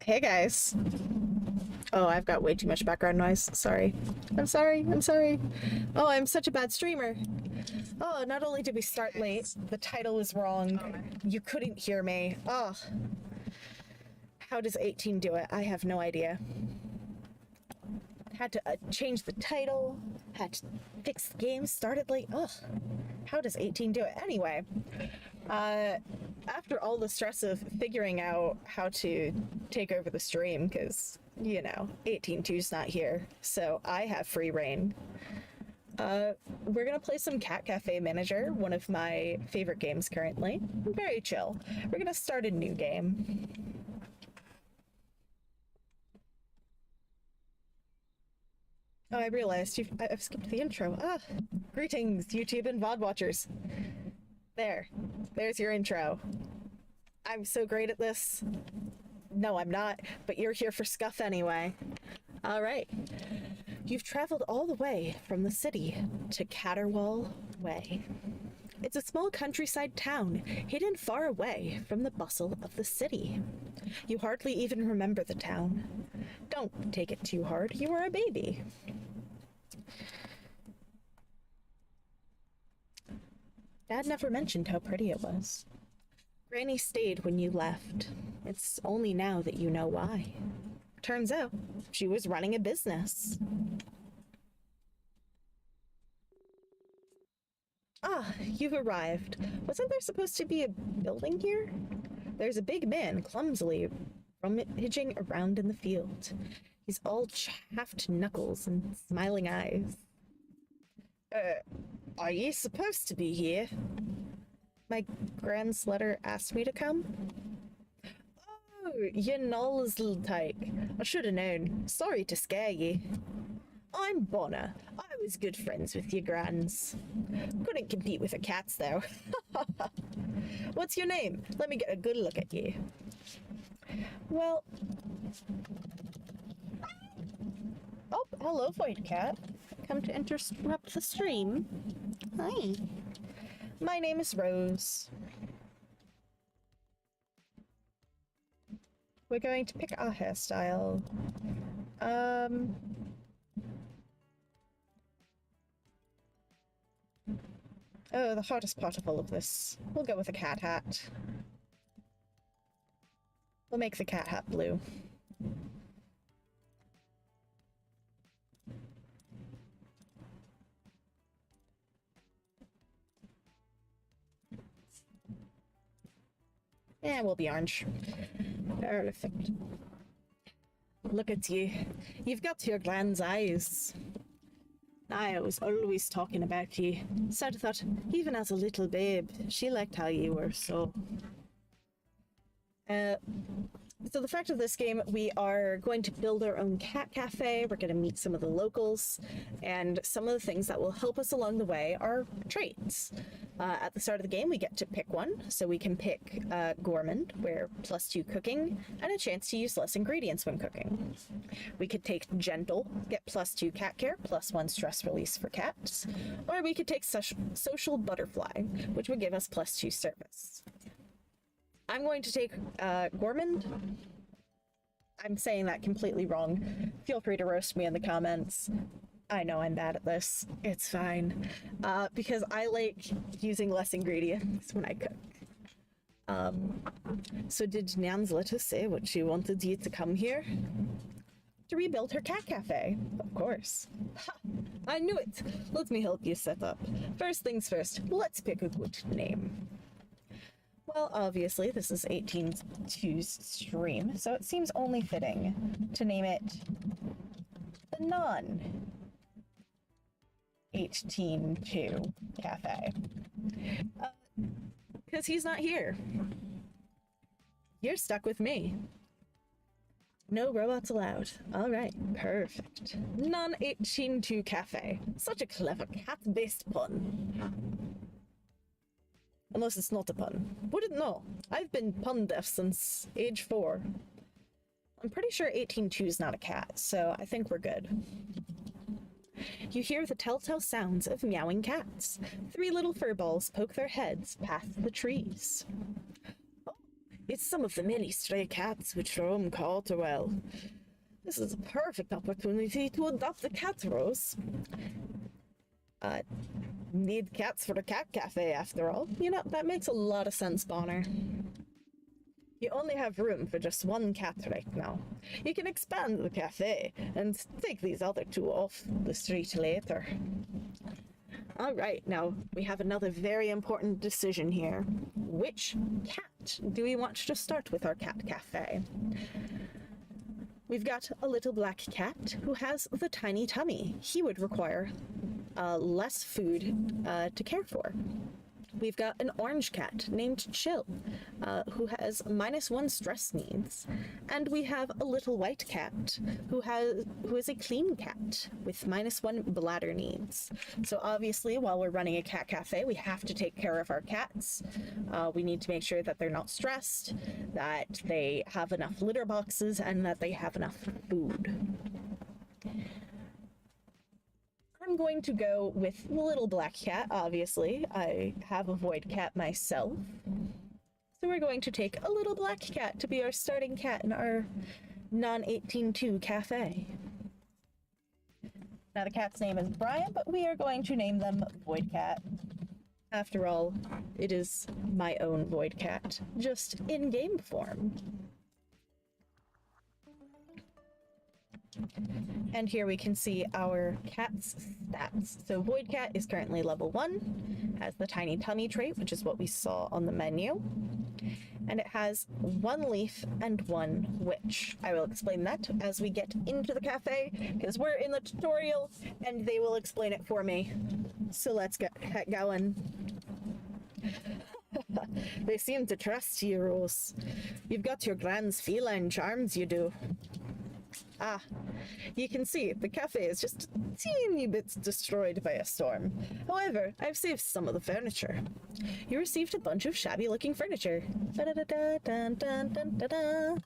Hey guys. Oh, I've got way too much background noise. Sorry. I'm sorry. I'm sorry. Oh, I'm such a bad streamer. Oh, not only did we start late, the title was wrong. You couldn't hear me. Oh. How does 18 do it? I have no idea. Had to change the title, had to fix the game, started late. Ugh. How does 18 do it? Anyway, after all the stress of figuring out how to take over the stream, because, you know, 18.2's not here, so I have free reign. We're gonna play some Cat Cafe Manager, one of my favorite games currently. Very chill. We're gonna start a new game. Oh, I realized I've skipped the intro. Ah, greetings, YouTube and VOD watchers. There's your intro. I'm so great at this. No, I'm not, but you're here for scuff anyway. All right. You've traveled all the way from the city to Caterwall Way. It's a small countryside town, hidden far away from the bustle of the city. You hardly even remember the town. Don't take it too hard, you are a baby. Dad never mentioned how pretty it was. Granny stayed when you left. It's only now that you know why. Turns out, she was running a business. Ah, you've arrived. Wasn't there supposed to be a building here? There's a big man clumsily rummaging around in the field. He's all chaffed knuckles and smiling eyes. Are you supposed to be here? My grandslater asked me to come. Oh, you Noll's little tyke. I should have known. Sorry to scare you. I'm Bonner. I was good friends with your grands. Couldn't compete with the cats, though. What's your name? Let me get a good look at you. Well... Oh, hello, Void Cat. Come to interrupt the stream. Hi. My name is Rose. We're going to pick our hairstyle. Oh, the hardest part of all of this. We'll go with a cat hat. We'll make the cat hat blue. Yeah, we'll be orange. Perfect. Look at you. You've got your gland's eyes. I was always talking about you. So I thought, even as a little babe, she liked how you were, so... So the fact of this game, we are going to build our own cat cafe, we're going to meet some of the locals, and some of the things that will help us along the way are traits. At the start of the game, we get to pick one, so we can pick Gourmand, where +2 cooking, and a chance to use less ingredients when cooking. We could take Gentle, get +2 cat care, +1 stress release for cats, or we could take Social Butterfly, which would give us +2 service. I'm going to take Gourmand. I'm saying that completely wrong. Feel free to roast me in the comments. I know I'm bad at this. It's fine. Because I like using less ingredients when I cook. So did Nyansletta say what she wanted you to come here? To rebuild her cat cafe, of course. Ha! I knew it! Let me help you set up. First things first, let's pick a good name. Well, obviously, this is 18.2's stream, so it seems only fitting to name it the non-18.2 Cafe. Because he's not here. You're stuck with me. No robots allowed. Alright, perfect. Non-18.2 Cafe. Such a clever cat-based pun. Unless it's not a pun. Wouldn't know. I've been pun deaf since age 4. I'm pretty sure 18.2 is not a cat, so I think we're good. You hear the telltale sounds of meowing cats. 3 little furballs poke their heads past the trees. Oh, It's some of the many stray cats which roam Calderwell. This is a perfect opportunity to adopt a cat, Rose. Need cats for a cat cafe, after all. You know, that makes a lot of sense, Bonner. You only have room for just one cat right now. You can expand the cafe and take these other two off the street later. Alright, now we have another very important decision here. Which cat do we want to start with our cat cafe? We've got a little black cat who has the tiny tummy. He would require less food to care for. We've got an orange cat named Chill, who has -1 stress needs. And we have a little white cat who is a clean cat with -1 bladder needs. So obviously, while we're running a cat cafe, we have to take care of our cats. We need to make sure that they're not stressed, that they have enough litter boxes, and that they have enough food. I'm going to go with the little black cat, obviously. I have a void cat myself. So we're going to take a little black cat to be our starting cat in our non-18-2 cafe. Now the cat's name is Brian, but we are going to name them Void Cat. After all, it is my own Void Cat, just in game form. And here we can see our cat's stats. So Void Cat is currently level 1, has the tiny tummy trait, which is what we saw on the menu. And it has 1 leaf and 1 witch. I will explain that as we get into the cafe, because we're in the tutorial and they will explain it for me. So let's get going. They seem to trust you, Rose. You've got your grand's feline charms, you do. Ah, you can see the cafe is just a teeny bit destroyed by a storm. However, I've saved some of the furniture. You received a bunch of shabby-looking furniture. Da-da-da-da-dun-dun-dun-da-da.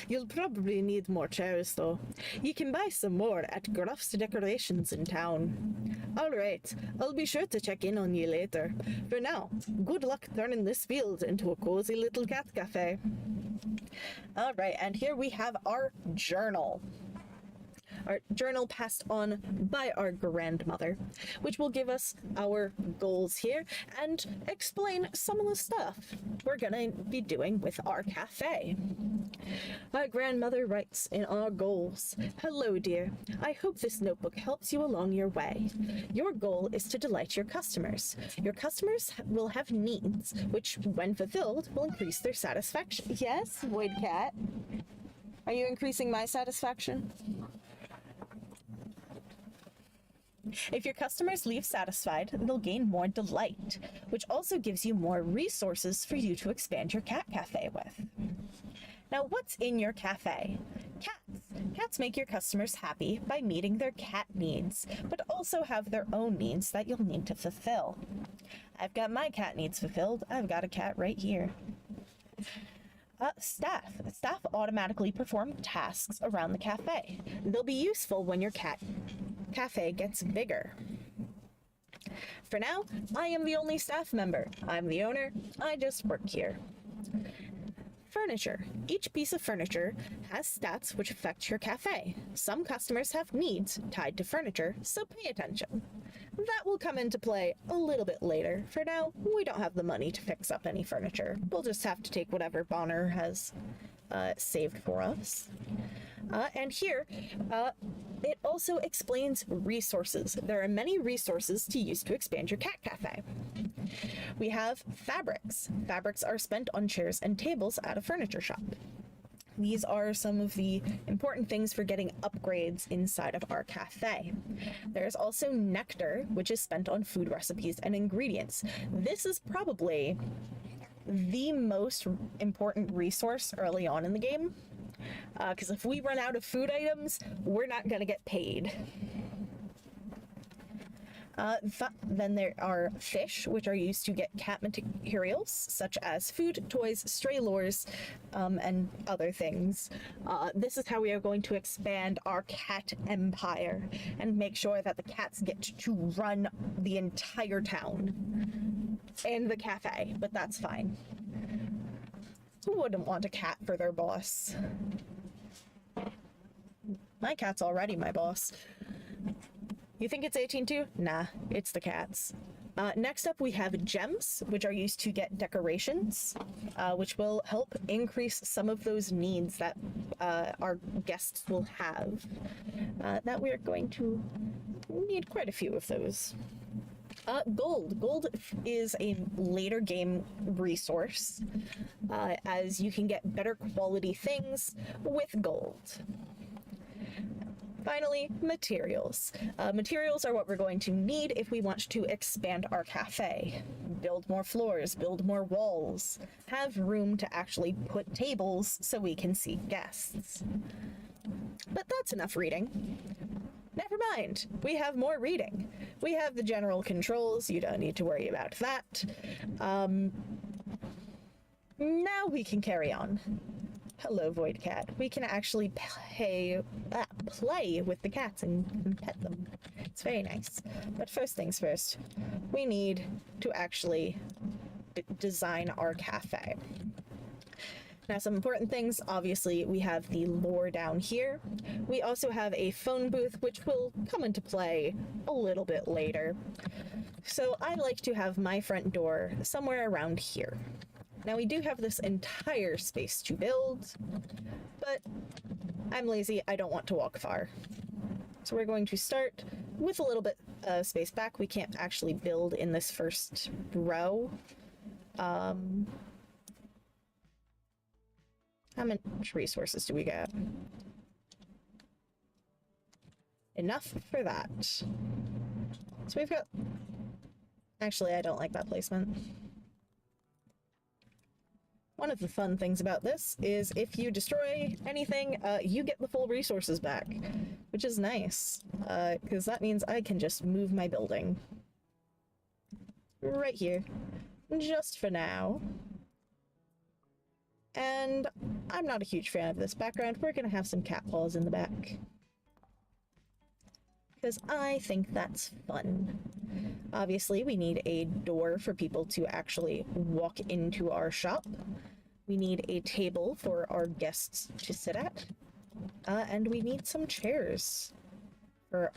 You'll probably need more chairs, though. You can buy some more at Gruff's Decorations in town. Alright, I'll be sure to check in on you later. For now, good luck turning this field into a cozy little cat cafe. Alright, and here we have our journal. Our journal passed on by our grandmother, which will give us our goals here and explain some of the stuff we're gonna be doing with our cafe. Our grandmother writes in our goals, "Hello, dear. I hope this notebook helps you along your way. Your goal is to delight your customers. Your customers will have needs, which, when fulfilled, will increase their satisfaction." Yes, Void Cat? Are you increasing my satisfaction? If your customers leave satisfied, they'll gain more delight, which also gives you more resources for you to expand your cat cafe with. Now, what's in your cafe? Cats. Cats make your customers happy by meeting their cat needs, but also have their own needs that you'll need to fulfill. I've got my cat needs fulfilled. I've got a cat right here. Staff. Staff automatically perform tasks around the cafe. They'll be useful when your cat cafe gets bigger. For now, I am the only staff member. I'm the owner. I just work here. Furniture. Each piece of furniture has stats which affect your cafe. Some customers have needs tied to furniture, so pay attention. That will come into play a little bit later. For now, we don't have the money to fix up any furniture. We'll just have to take whatever Bonner has saved for us. And here, it also explains resources. There are many resources to use to expand your cat cafe. We have fabrics. Fabrics are spent on chairs and tables at a furniture shop. These are some of the important things for getting upgrades inside of our cafe. There's also nectar, which is spent on food recipes and ingredients. This is probably the most important resource early on in the game, because if we run out of food items, we're not going to get paid. Then there are fish, which are used to get cat materials, such as food, toys, stray lures, and other things. This is how we are going to expand our cat empire and make sure that the cats get to run the entire town and the cafe, but that's fine. Who wouldn't want a cat for their boss? My cat's already my boss. You think it's 18 too? Nah, it's the cats. Next up, we have gems, which are used to get decorations, which will help increase some of those needs that our guests will have. That we are going to need quite a few of those. Gold. Gold is a later game resource, as you can get better quality things with gold. Finally, materials. Materials are what we're going to need if we want to expand our cafe. Build more floors, build more walls, have room to actually put tables so we can see guests. But that's enough reading. Never mind, we have more reading. We have the general controls, you don't need to worry about that. Now we can carry on. Hello, Void Cat. We can actually play with the cats and pet them. It's very nice. But first things first, we need to actually design our cafe. Now, some important things, obviously, we have the lore down here. We also have a phone booth, which will come into play a little bit later. So I like to have my front door somewhere around here. Now, we do have this entire space to build, but I'm lazy. I don't want to walk far. So we're going to start with a little bit of space back. We can't actually build in this first row. How much resources do we get? Enough for that. So we've got... Actually, I don't like that placement. One of the fun things about this is if you destroy anything, you get the full resources back, which is nice, because that means I can just move my building right here, just for now. And I'm not a huge fan of this background. We're going to have some cat paws in the back, because I think that's fun. Obviously, we need a door for people to actually walk into our shop. We need a table for our guests to sit at. And we need some chairs for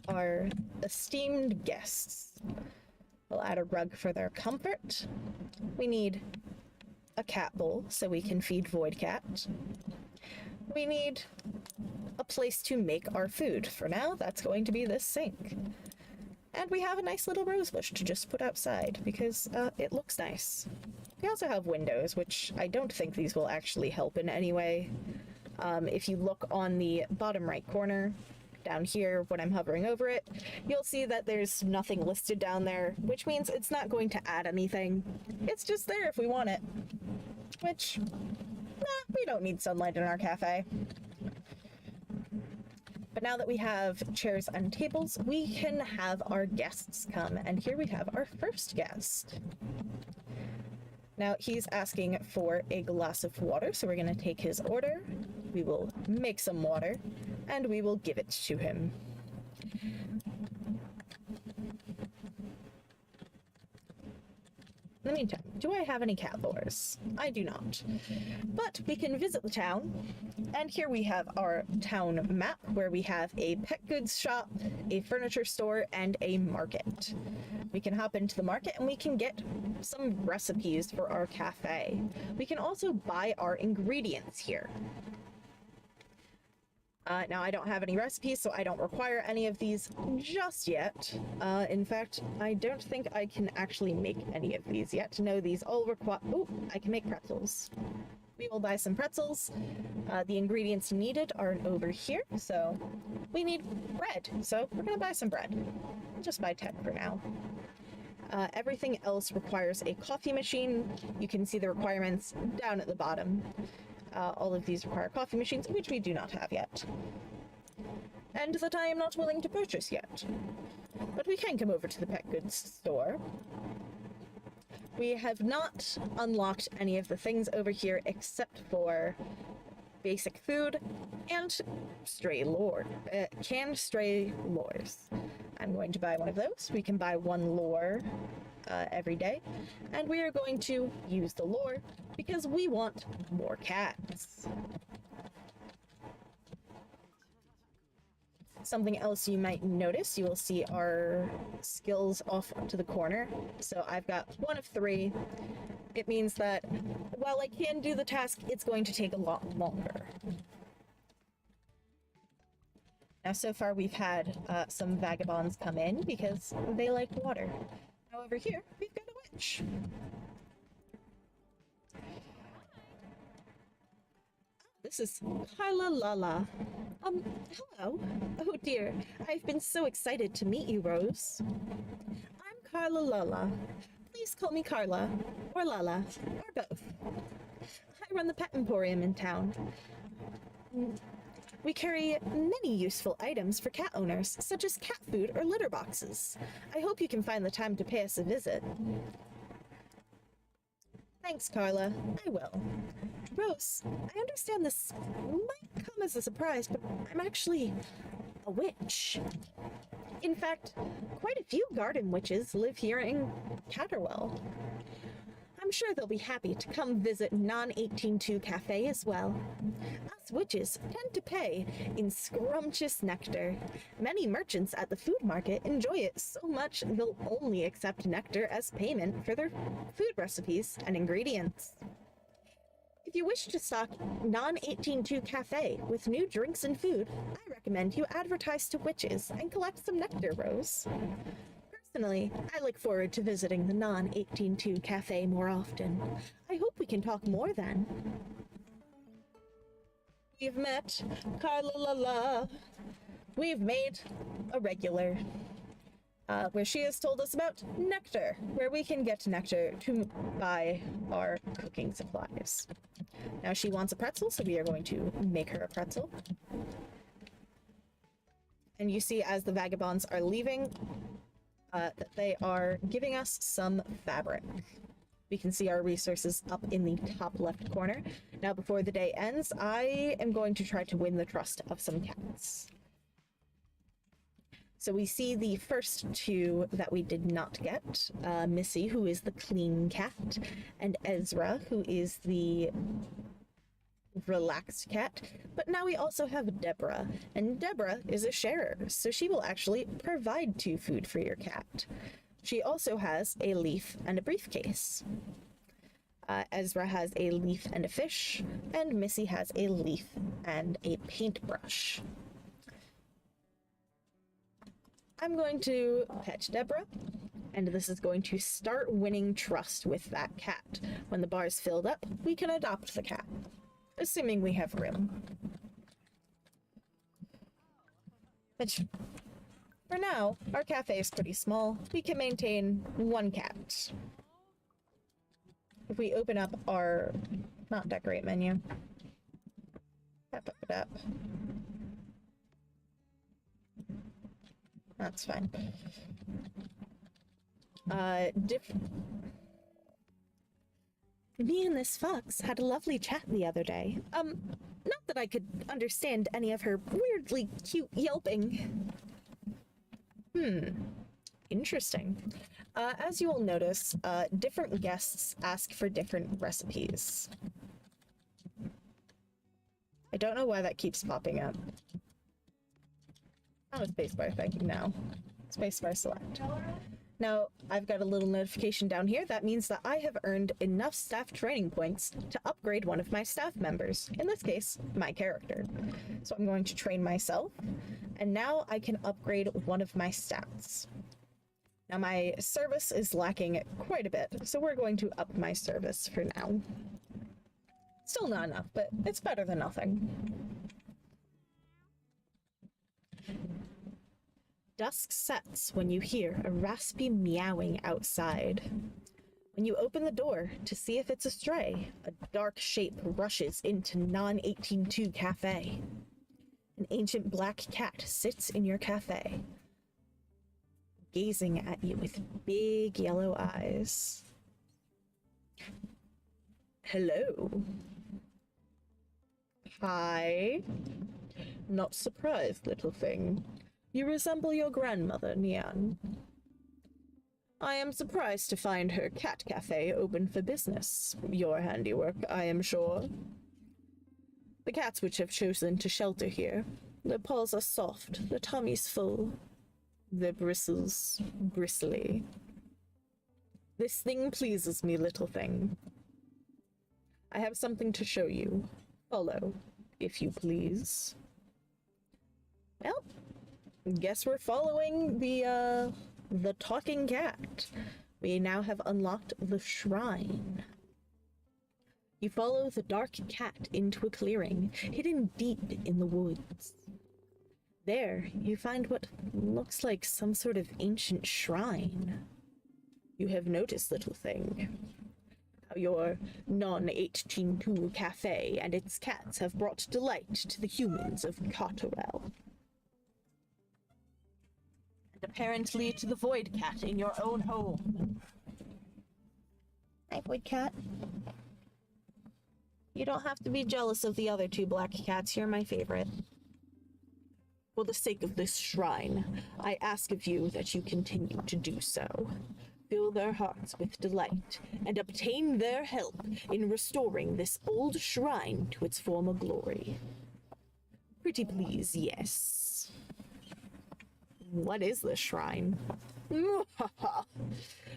our esteemed guests. We'll add a rug for their comfort. We need a cat bowl so we can feed Void Cat. We need a place to make our food. For now, that's going to be this sink. And we have a nice little rose bush to just put outside because it looks nice. We also have windows, which I don't think these will actually help in any way. If you look on the bottom right corner, down here, when I'm hovering over it, you'll see that there's nothing listed down there, which means it's not going to add anything. It's just there if we want it. Which, we don't need sunlight in our cafe. But now that we have chairs and tables, we can have our guests come. And here we have our first guest. Now, he's asking for a glass of water, so we're going to take his order. We will make some water, and we will give it to him. In the meantime, do I have any cat lures? I do not. But we can visit the town, and here we have our town map, where we have a pet goods shop, a furniture store, and a market. We can hop into the market and we can get some recipes for our cafe. We can also buy our ingredients here. Now, I don't have any recipes, so I don't require any of these just yet. In fact, I don't think I can actually make any of these yet. No, these all require... Oh, I can make pretzels. We will buy some pretzels. The ingredients needed are over here, so we need bread. So we're going to buy some bread. I'll just buy 10 for now. Everything else requires a coffee machine. You can see the requirements down at the bottom. All of these require coffee machines, which we do not have yet. And that I am not willing to purchase yet. But we can come over to the pet goods store. We have not unlocked any of the things over here except for basic food and stray lore. Canned stray lures. I'm going to buy one of those. We can buy one lore every day, and we are going to use the lore because we want more cats. Something else you might notice, you will see our skills off to the corner. So I've got 1 of 3. It means that while I can do the task, it's going to take a lot longer. Now, so far we've had some vagabonds come in because they like water. Now over here, we've got a witch. This is Carla Lala. Hello. Oh dear, I've been so excited to meet you, Rose. I'm Carla Lala. Please call me Carla, or Lala, or both. I run the pet emporium in town. We carry many useful items for cat owners, such as cat food or litter boxes. I hope you can find the time to pay us a visit. Thanks, Carla. I will. Rose, I understand this might come as a surprise, but I'm actually a witch. In fact, quite a few garden witches live here in Catterwell. I'm sure they'll be happy to come visit Non-182 Cafe as well. Us witches tend to pay in scrumptious nectar. Many merchants at the food market enjoy it so much they'll only accept nectar as payment for their food recipes and ingredients. If you wish to stock Non-182 Cafe with new drinks and food, I recommend you advertise to witches and collect some nectar, Rose. Personally, I look forward to visiting the Non-182 Cafe more often. I hope we can talk more then. We've met Carla Lala. We've made a regular, where she has told us about nectar, where we can get nectar to buy our cooking supplies. Now she wants a pretzel, so we are going to make her a pretzel. And you see as the vagabonds are leaving, that they are giving us some fabric. We can see our resources up in the top left corner. Now, before the day ends, I am going to try to win the trust of some cats. So we see the first 2 that we did not get. Missy, who is the clean cat, and Ezra, who is the relaxed cat. But now we also have Deborah, and Deborah is a sharer, so she will actually provide 2 food for your cat. She also has a leaf and a briefcase. Ezra has a leaf and a fish, and Missy has a leaf and a paintbrush. I'm going to pet Deborah, and this is going to start winning trust with that cat. When the bar's filled up, we can adopt the cat, assuming we have room. But for now, our cafe is pretty small. We can maintain 1 cat. If we open up our not decorate menu, that's fine. Me and this fox had a lovely chat the other day. Not that I could understand any of her weirdly cute yelping. Interesting. As you will notice, different guests ask for different recipes. I don't know why that keeps popping up. Oh, spacebar, thank you. Now, spacebar select. Now, I've got a little notification down here. That means that I have earned enough staff training points to upgrade one of my staff members. In this case, my character. So I'm going to train myself, and now I can upgrade one of my stats. Now, my service is lacking quite a bit, so we're going to up my service for now. Still not enough, but it's better than nothing. Dusk sets when you hear a raspy meowing outside. When you open the door to see if it's a stray, a dark shape rushes into Non-182 Cafe. An ancient black cat sits in your cafe, gazing at you with big yellow eyes. Hello. Hi. Not surprised, little thing. You resemble your grandmother, Nian. I am surprised to find her cat cafe open for business. Your handiwork, I am sure. The cats which have chosen to shelter here, their paws are soft, their tummies full, their bristles bristly. This thing pleases me, little thing. I have something to show you. Follow, if you please. Well, guess we're following the talking cat. We now have unlocked the shrine. You follow the dark cat into a clearing, hidden deep in the woods. There, you find what looks like some sort of ancient shrine. You have noticed, little thing, how your non-18-2 cafe and its cats have brought delight to the humans of Cotterell. And apparently to the Void Cat in your own home. Hi, Void Cat. You don't have to be jealous of the other two black cats. You're my favorite. For the sake of this shrine, I ask of you that you continue to do so. Fill their hearts with delight, and obtain their help in restoring this old shrine to its former glory. Pretty please, yes. What is this shrine?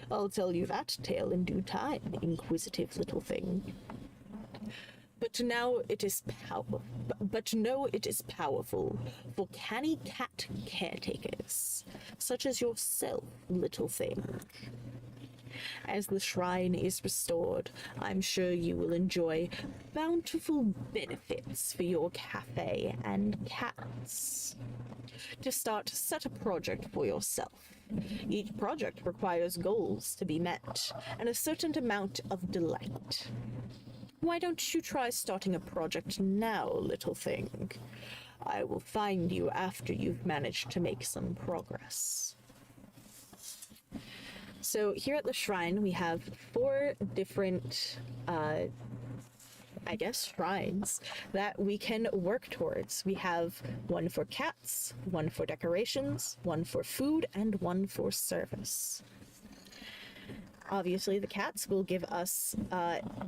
I'll tell you that tale in due time, inquisitive little thing. But now it is know it is powerful for canny cat caretakers, such as yourself, little thing. As the shrine is restored, I'm sure you will enjoy bountiful benefits for your cafe and cats. To start, set a project for yourself. Each project requires goals to be met, and a certain amount of delight. Why don't you try starting a project now, little thing? I will find you after you've managed to make some progress. So here at the shrine, we have 4 different, shrines that we can work towards. We have one for cats, one for decorations, one for food, and one for service. Obviously, the cats will give us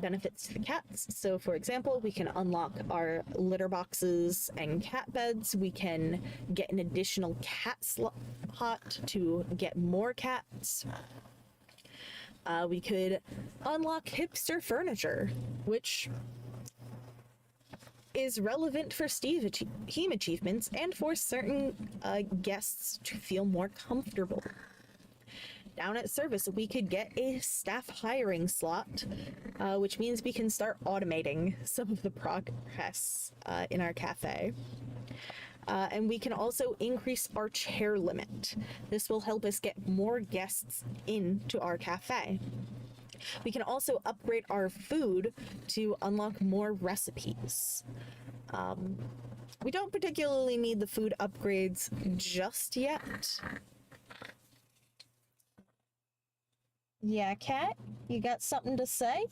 benefits to the cats. So, for example, we can unlock our litter boxes and cat beds. We can get an additional cat slot to get more cats. We could unlock hipster furniture, which is relevant for Steam achievements and for certain guests to feel more comfortable. Down at service, we could get a staff hiring slot, which means we can start automating some of the progress in our cafe. And we can also increase our chair limit. This will help us get more guests into our cafe. We can also upgrade our food to unlock more recipes. We don't particularly need the food upgrades just yet. Yeah, cat? You got something to say?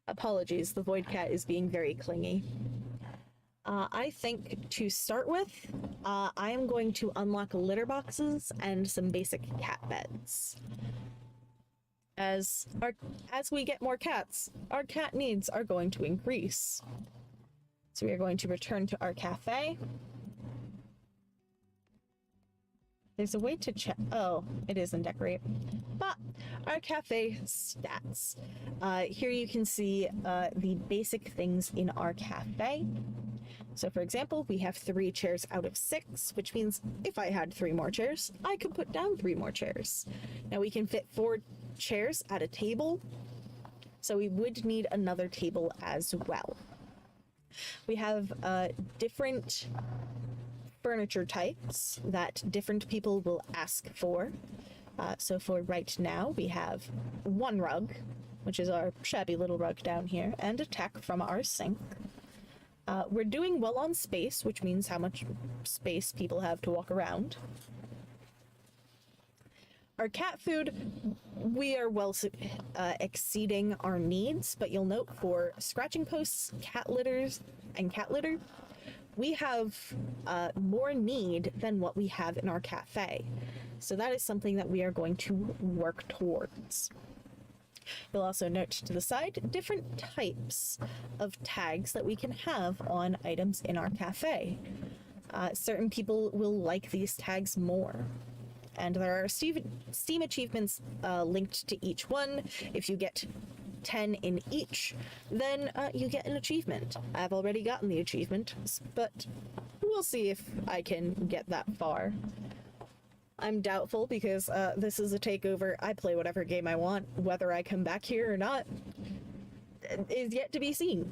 Apologies, the Void Cat is being very clingy. I think to start with, I am going to unlock litter boxes and some basic cat beds. As we get more cats, our cat needs are going to increase. So we are going to return to our cafe. There's a way to check. Oh, it isn't decorate. But our cafe stats. Here you can see the basic things in our cafe. So for example, we have 3 chairs out of 6, which means if I had 3 more chairs, I could put down 3 more chairs. Now we can fit 4 chairs at a table, so we would need another table as well. We have different furniture types that different people will ask for. So for right now, we have 1 rug, which is our shabby little rug down here, and a tack from our sink. We're doing well on space, which means how much space people have to walk around. Our cat food, we are well exceeding our needs, but you'll note for scratching posts, cat litter, we have more need than what we have in our cafe. So that is something that we are going to work towards. You'll also note to the side different types of tags that we can have on items in our cafe. Certain people will like these tags more. And there are Steam achievements linked to each one. If you get 10 in each, then you get an achievement. I've already gotten the achievement, but we'll see if I can get that far. I'm doubtful because this is a takeover. I play whatever game I want. Whether I come back here or not is yet to be seen.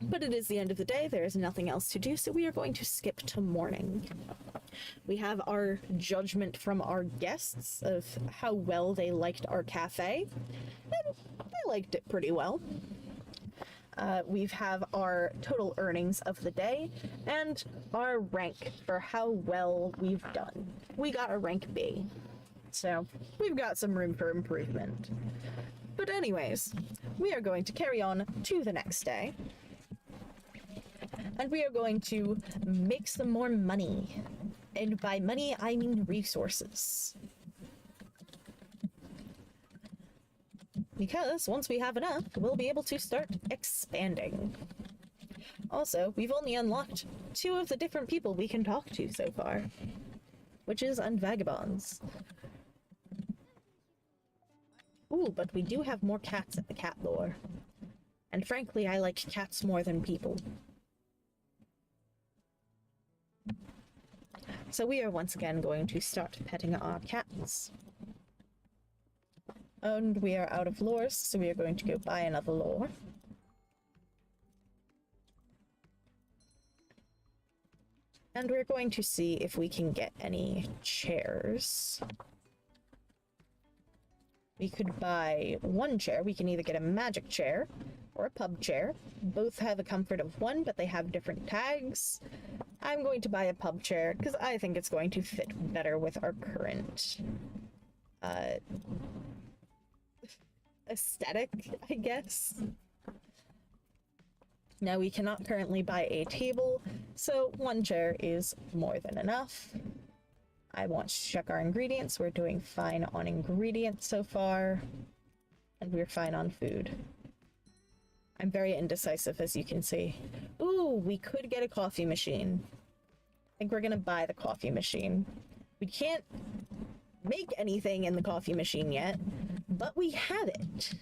But it is the end of the day. There is nothing else to do, so we are going to skip to morning. We have our judgment from our guests of how well they liked our cafe, and they liked it pretty well. We have our total earnings of the day and our rank for how well we've done. We got a rank B, so we've got some room for improvement. But anyways, we are going to carry on to the next day. And we are going to make some more money. And by money, I mean resources. Because once we have enough, we'll be able to start expanding. Also, we've only unlocked 2 of the different people we can talk to so far. Witches and vagabonds. Ooh, but we do have more cats at the cat lore. And frankly, I like cats more than people. So we are once again going to start petting our cats. And we are out of lures, so we are going to go buy another lure. And we're going to see if we can get any chairs. We could buy 1 chair. We can either get a magic chair or a pub chair. Both have a comfort of 1, but they have different tags. I'm going to buy a pub chair because I think it's going to fit better with our current aesthetic, I guess. Now we cannot currently buy a table, so 1 chair is more than enough. I want to check our ingredients. We're doing fine on ingredients so far, and we're fine on food. I'm very indecisive, as you can see. Ooh, we could get a coffee machine. I think we're gonna buy the coffee machine. We can't make anything in the coffee machine yet, but we have it.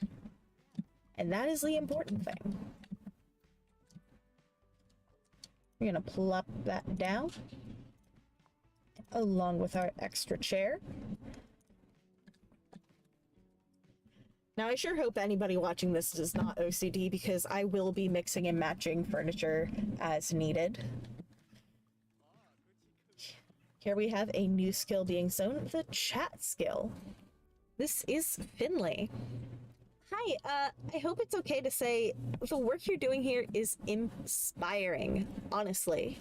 And that is the important thing. We're gonna plop that down, along with our extra chair. Now, I sure hope anybody watching this is not OCD, because I will be mixing and matching furniture as needed. Here we have a new skill being shown, the chat skill. This is Finley. Hi, I hope it's okay to say the work you're doing here is inspiring, honestly.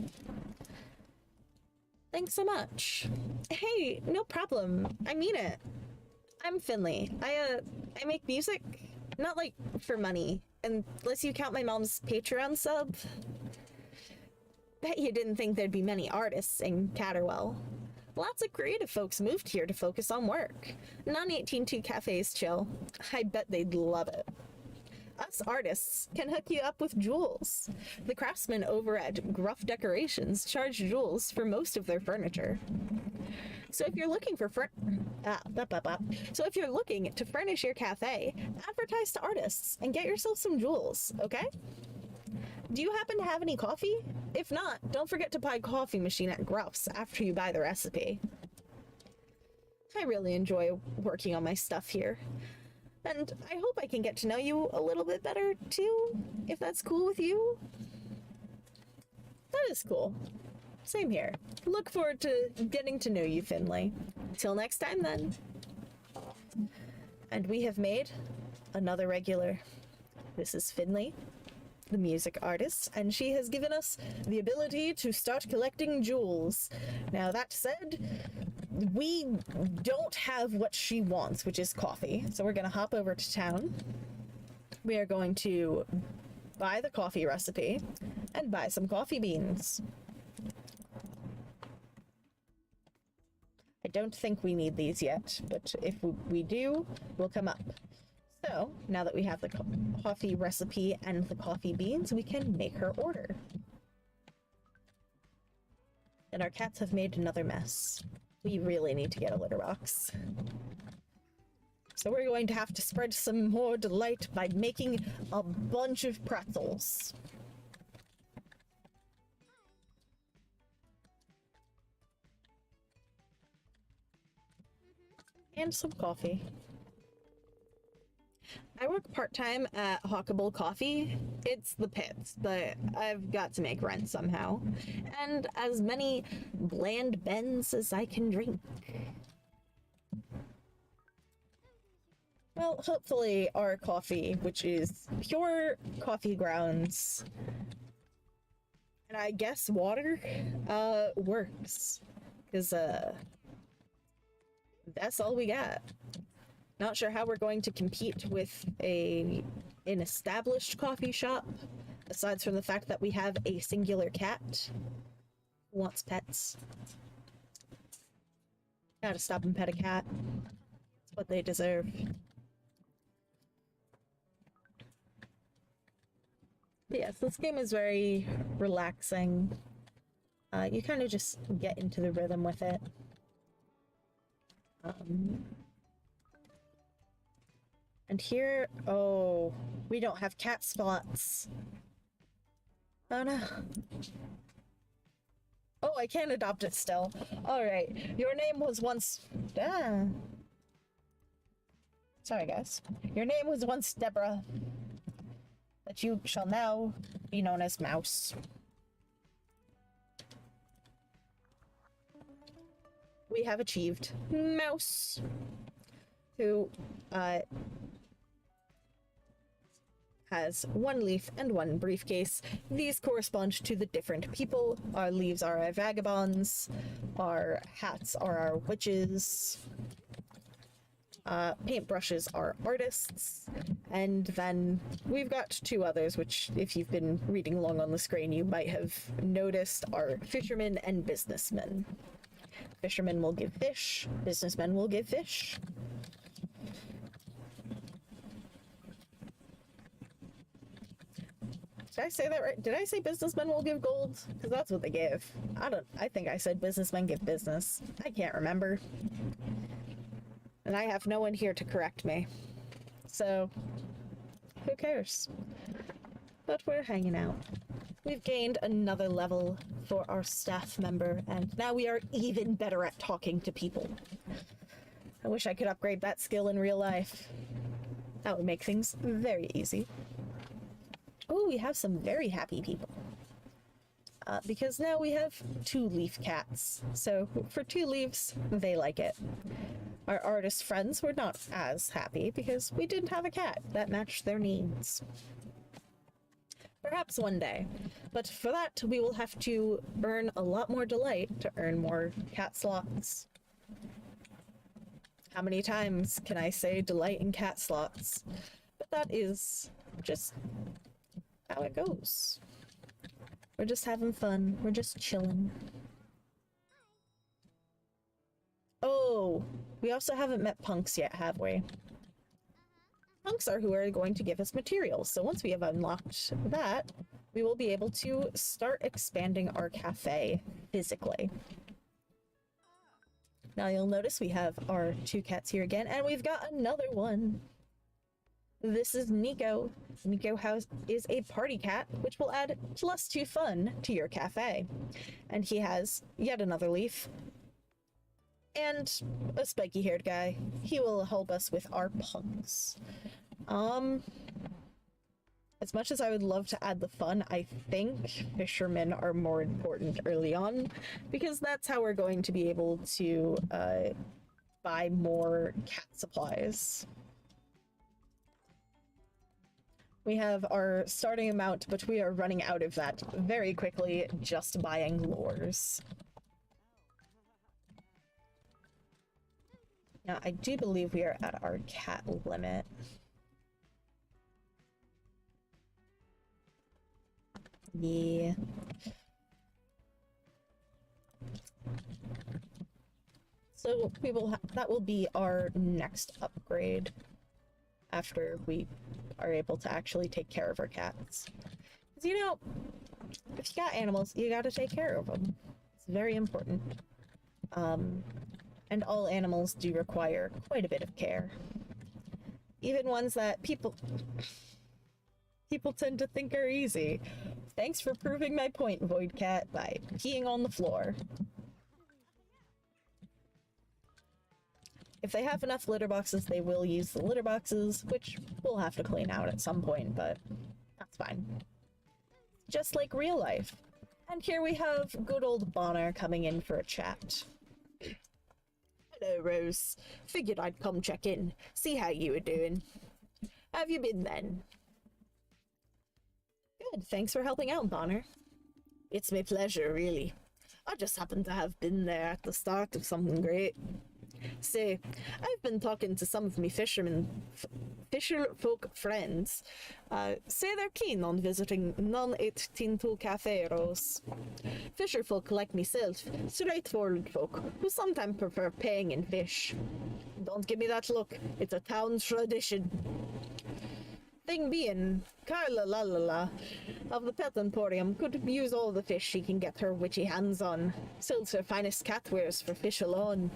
Thanks so much. Hey, no problem. I mean it. I'm Finley. I make music, not like for money, unless you count my mom's Patreon sub. Bet you didn't think there'd be many artists in Catterwell. Lots of creative folks moved here to focus on work. Non-18-2 cafes chill. I bet they'd love it. Us artists can hook you up with jewels. The craftsmen over at Gruff Decorations charge jewels for most of their furniture. So if you're looking for So if you're looking to furnish your cafe, advertise to artists and get yourself some jewels, okay? Do you happen to have any coffee? If not, don't forget to buy a coffee machine at Gruff's after you buy the recipe. I really enjoy working on my stuff here. And I hope I can get to know you a little bit better, too, if that's cool with you. That is cool. Same here. Look forward to getting to know you, Finley. Till next time, then. And we have made another regular. This is Finley, the music artist, and she has given us the ability to start collecting jewels. Now, that said, we don't have what she wants, which is coffee. So we're gonna hop over to town. We are going to buy the coffee recipe, and buy some coffee beans. I don't think we need these yet, but if we do, we'll come up. So, now that we have the coffee recipe and the coffee beans, we can make her order. And our cats have made another mess. We really need to get a litter box. So we're going to have to spread some more delight by making a bunch of pretzels. And some coffee. I work part-time at Hawkable Coffee. It's the pits, but I've got to make rent somehow. And as many bland bends as I can drink. Well, hopefully our coffee, which is pure coffee grounds, and I guess water, works. Because, that's all we got. Not sure how we're going to compete with an established coffee shop, aside from the fact that we have a singular cat who wants pets. Gotta stop and pet a cat. It's what they deserve. But yes, this game is very relaxing. You kind of just get into the rhythm with it. And here, oh, we don't have cat spots. Oh no. Oh, I can't adopt it still. Alright, your name was once... Sorry, guys. Your name was once Deborah, but you shall now be known as Mouse. We have achieved Mouse, who, has one leaf and one briefcase. These correspond to the different people. Our leaves are our vagabonds, our hats are our witches, paintbrushes are artists, and then we've got two others, which if you've been reading along on the screen, you might have noticed are fishermen and businessmen. Fishermen will give fish, businessmen will give fish. Did I say that right? Did I say businessmen will give gold? Because that's what they give. I think I said businessmen give business. I can't remember. And I have no one here to correct me. So, who cares? But we're hanging out. We've gained another level for our staff member, and now we are even better at talking to people. I wish I could upgrade that skill in real life. That would make things very easy. Oh, we have some very happy people. Because now we have 2 leaf cats. So for 2 leaves, they like it. Our artist friends were not as happy because we didn't have a cat that matched their needs. Perhaps one day. But for that, we will have to earn a lot more delight to earn more cat slots. How many times can I say delight in cat slots? But that is just how it goes. We're just having fun. We're just chilling. Oh, we also haven't met punks yet, have we? Punks are who are going to give us materials. So once we have unlocked that, we will be able to start expanding our cafe physically. Now you'll notice we have our 2 cats here again, and we've got another one. This is Nico. Nico is a party cat, which will add +2 fun to your cafe. And he has yet another leaf. And a spiky-haired guy. He will help us with our punks. As much as I would love to add the fun, I think fishermen are more important early on, because that's how we're going to be able to buy more cat supplies. We have our starting amount, but we are running out of that very quickly just buying lures. Now, I do believe we are at our cat limit. Yeah. So that will be our next upgrade after we are able to actually take care of our cats. Because, you know, if you got animals, you gotta take care of them. It's very important. And all animals do require quite a bit of care. Even ones that people tend to think are easy. Thanks for proving my point, Void Cat, by peeing on the floor. If they have enough litter boxes, they will use the litter boxes, which we'll have to clean out at some point, but that's fine. Just like real life. And here we have good old Bonner coming in for a chat. Hello, Rose. Figured I'd come check in, see how you were doing. How have you been then? Good, thanks for helping out, Bonner. It's my pleasure, really. I just happened to have been there at the start of something great. Say, I've been talking to some of me fisher folk friends. Say they're keen on visiting non-18 Cafe Rose. Fisher folk like myself, straightforward folk, who sometimes prefer paying in fish. Don't give me that look, it's a town tradition. Thing being, Carla Lalala of the Pet Emporium could use all the fish she can get her witchy hands on. Sells her finest cat wares for fish alone.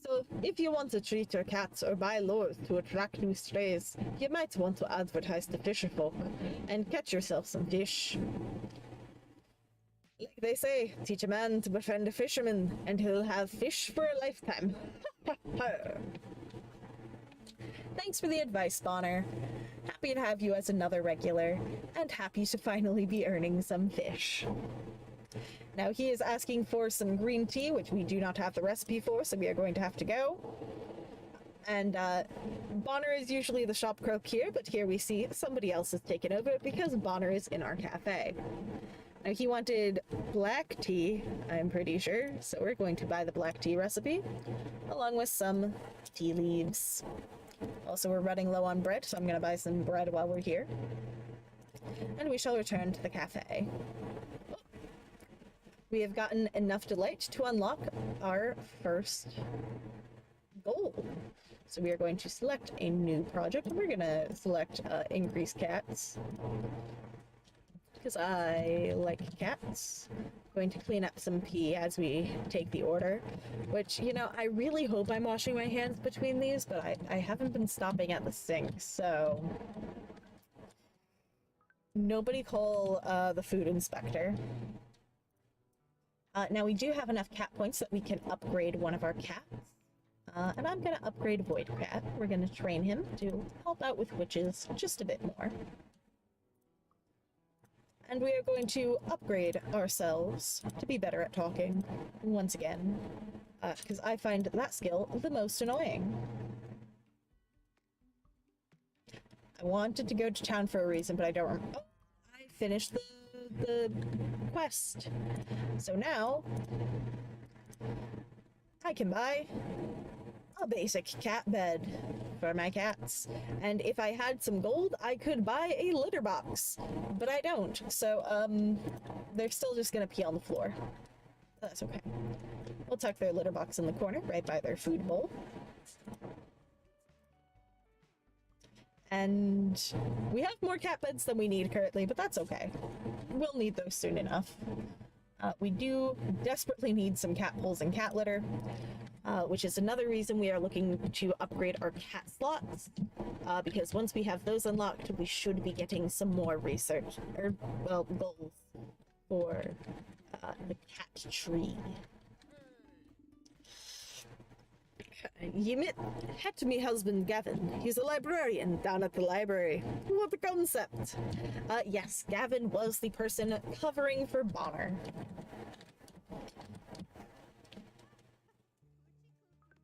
So, if you want to treat your cats or buy lures to attract new strays, you might want to advertise to fisherfolk and catch yourself some fish. Like they say, teach a man to befriend a fisherman, and he'll have fish for a lifetime. Thanks for the advice, Bonner. Happy to have you as another regular, and happy to finally be earning some fish. Now he is asking for some green tea, which we do not have the recipe for, so we are going to have to go. And Bonner is usually the shop crook here, but here we see somebody else has taken over because Bonner is in our cafe. Now he wanted black tea, I'm pretty sure, so we're going to buy the black tea recipe, along with some tea leaves. Also, we're running low on bread, so I'm going to buy some bread while we're here. And we shall return to the cafe. We have gotten enough delight to unlock our first goal. So we are going to select a new project. We're going to select increase cats, because I like cats. Going to clean up some pee as we take the order, which, you know, I really hope I'm washing my hands between these, but I haven't been stopping at the sink, so nobody call the food inspector. Now we do have enough cat points that we can upgrade one of our cats. And I'm going to upgrade Void Cat. We're going to train him to help out with witches just a bit more. And we are going to upgrade ourselves to be better at talking once again. Because I find that skill the most annoying. I wanted to go to town for a reason, but I don't remember. Oh, I finished the quest. So now I can buy a basic cat bed for my cats, and if I had some gold I could buy a litter box, but I don't, so they're still just gonna pee on the floor. That's okay. We'll tuck their litter box in the corner right by their food bowl. And we have more cat beds than we need currently, but that's okay. We'll need those soon enough. We do desperately need some cat holes and cat litter, which is another reason we are looking to upgrade our cat slots, because once we have those unlocked, we should be getting some more research, or, well, goals for the cat tree. You met me husband Gavin. He's a librarian down at the library. What a concept! Yes, Gavin was the person covering for Bonner.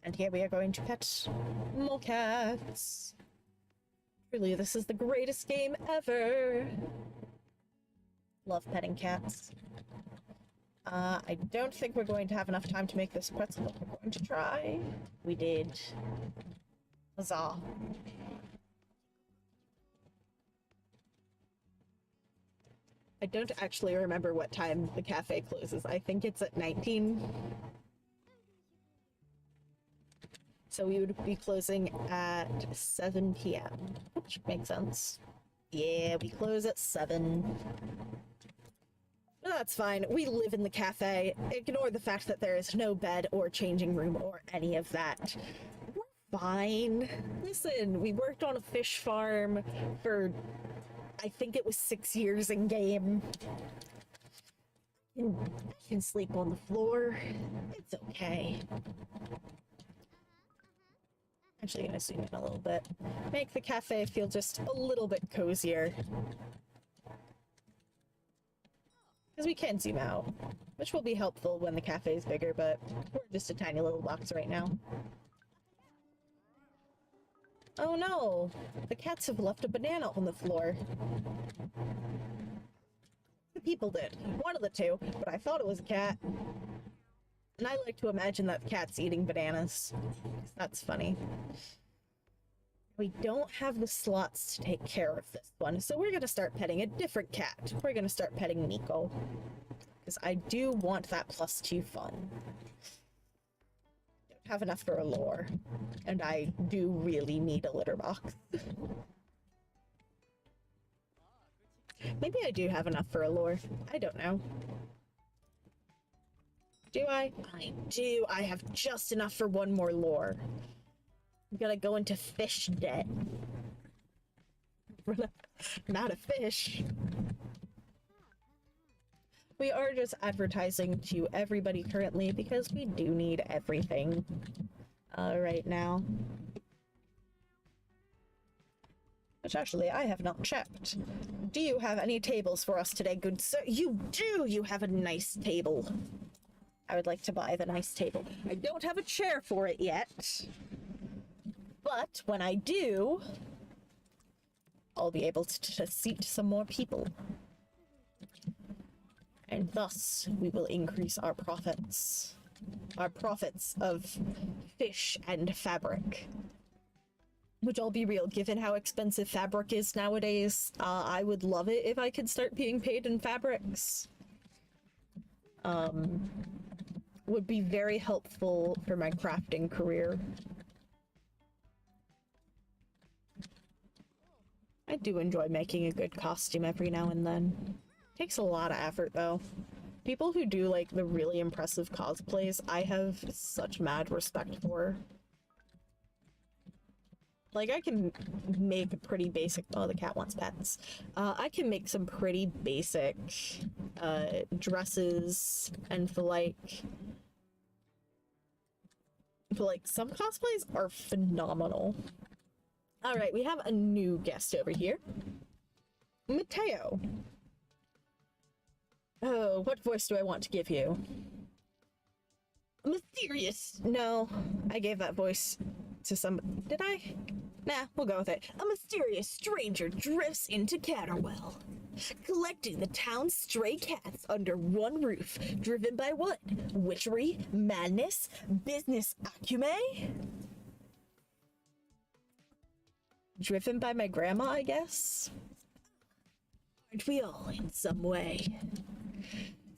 And here we are going to pet more cats. Truly, this is the greatest game ever. Love petting cats. I don't think we're going to have enough time to make this pretzel, but we're going to try. We did. Huzzah. I don't actually remember what time the cafe closes. I think it's at 19. So we would be closing at 7 p.m., which makes sense. Yeah, we close at 7. But that's fine. We live in the cafe. Ignore the fact that there is no bed or changing room or any of that. We're fine. Listen, we worked on a fish farm for, I think it was 6 years in game. I can sleep on the floor. It's okay. Actually gonna zoom in a little bit. Make the cafe feel just a little bit cozier. Because we can zoom out, which will be helpful when the cafe is bigger, but we're just a tiny little box right now. Oh no! The cats have left a banana on the floor. The people did. One of the two, but I thought it was a cat. And I like to imagine that the cat's eating bananas. That's funny. We don't have the slots to take care of this one, so we're gonna start petting a different cat. We're gonna start petting Nico. Because I do want that +2 fun. Don't have enough for a lure. And I do really need a litter box. Maybe I do have enough for a lure. I don't know. Do I? I do. I have just enough for one more lure. I'm gonna go into fish debt. I'm out of fish. We are just advertising to everybody currently because we do need everything right now. Which actually, I have not checked. Do you have any tables for us today, good sir? You do! You have a nice table. I would like to buy the nice table. I don't have a chair for it yet. But when I do, I'll be able to seat some more people. And thus, we will increase our profits. Our profits of fish and fabric. Which, I'll be real, given how expensive fabric is nowadays, I would love it if I could start being paid in fabrics. Would be very helpful for my crafting career. I do enjoy making a good costume every now and then. Takes a lot of effort, though. People who do, like, the really impressive cosplays, I have such mad respect for. Like, I can make a pretty basic... Oh, the cat wants pets. I can make some pretty basic dresses, and for, like... some cosplays are phenomenal. Alright, we have a new guest over here. Mateo. Oh, what voice do I want to give you? Mysterious. No, I gave that voice to some... Did I? Nah, we'll go with it. A mysterious stranger drifts into Catterwell, collecting the town's stray cats under one roof, driven by what? Witchery? Madness? Business acumen? Driven by my grandma, I guess? Aren't we all in some way?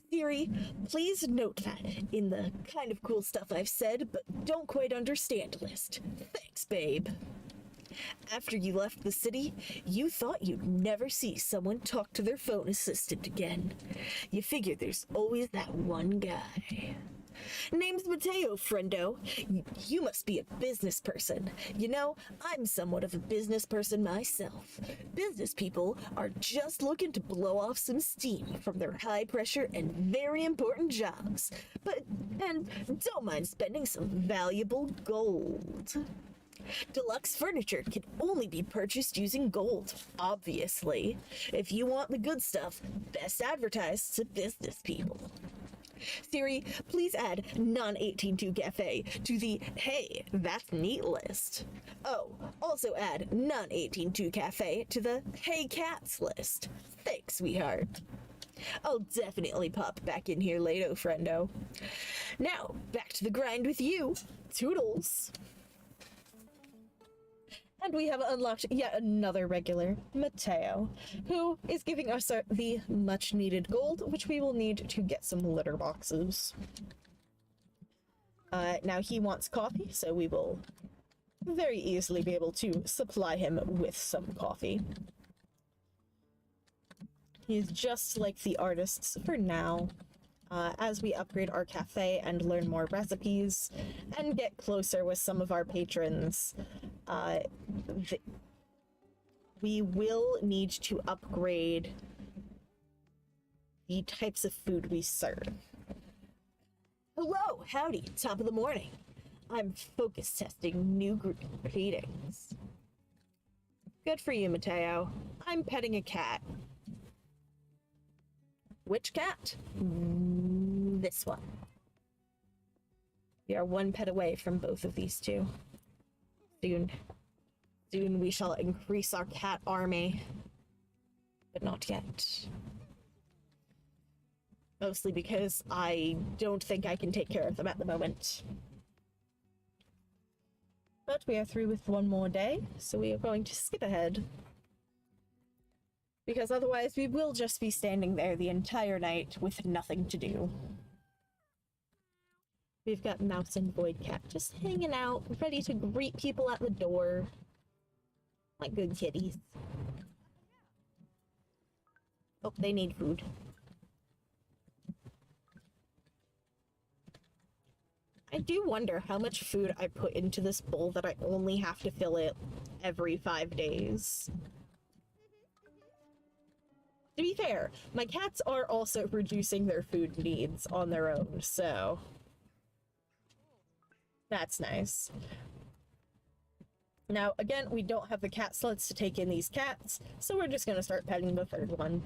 Theory, please note that in the kind of cool stuff I've said, but don't quite understand list. Thanks, babe. After you left the city, you thought you'd never see someone talk to their phone assistant again. You figured there's always that one guy. Name's Mateo, friendo. You must be a business person. You know, I'm somewhat of a business person myself. Business people are just looking to blow off some steam from their high pressure and very important jobs. And don't mind spending some valuable gold. Deluxe furniture can only be purchased using gold, obviously. If you want the good stuff, best advertised to business people. Siri, please add non-18-2 cafe to the hey, that's neat list. Oh, also add non-18-2 cafe to the hey cats list. Thanks, sweetheart. I'll definitely pop back in here later, friendo. Now, back to the grind with you. Toodles. And we have unlocked yet another regular, Mateo, who is giving us the much-needed gold, which we will need to get some litter boxes. Now he wants coffee, so we will very easily be able to supply him with some coffee. He's just like the artists for now. As we upgrade our cafe and learn more recipes and get closer with some of our patrons, we will need to upgrade the types of food we serve. Hello, howdy, top of the morning. I'm focus testing new greetings. Good for you, Mateo. I'm petting a cat. Which cat? This one. We are one pet away from both of these two. Soon we shall increase our cat army. But not yet. Mostly because I don't think I can take care of them at the moment. But we are through with one more day, so we are going to skip ahead. Because otherwise we will just be standing there the entire night with nothing to do. We've got Mouse and Void Cat just hanging out, ready to greet people at the door. Like good kitties. Oh, they need food. I do wonder how much food I put into this bowl that I only have to fill it every 5 days. To be fair, my cats are also reducing their food needs on their own, so that's nice. Now, again, we don't have the cat sleds to take in these cats, so we're just going to start petting the third one.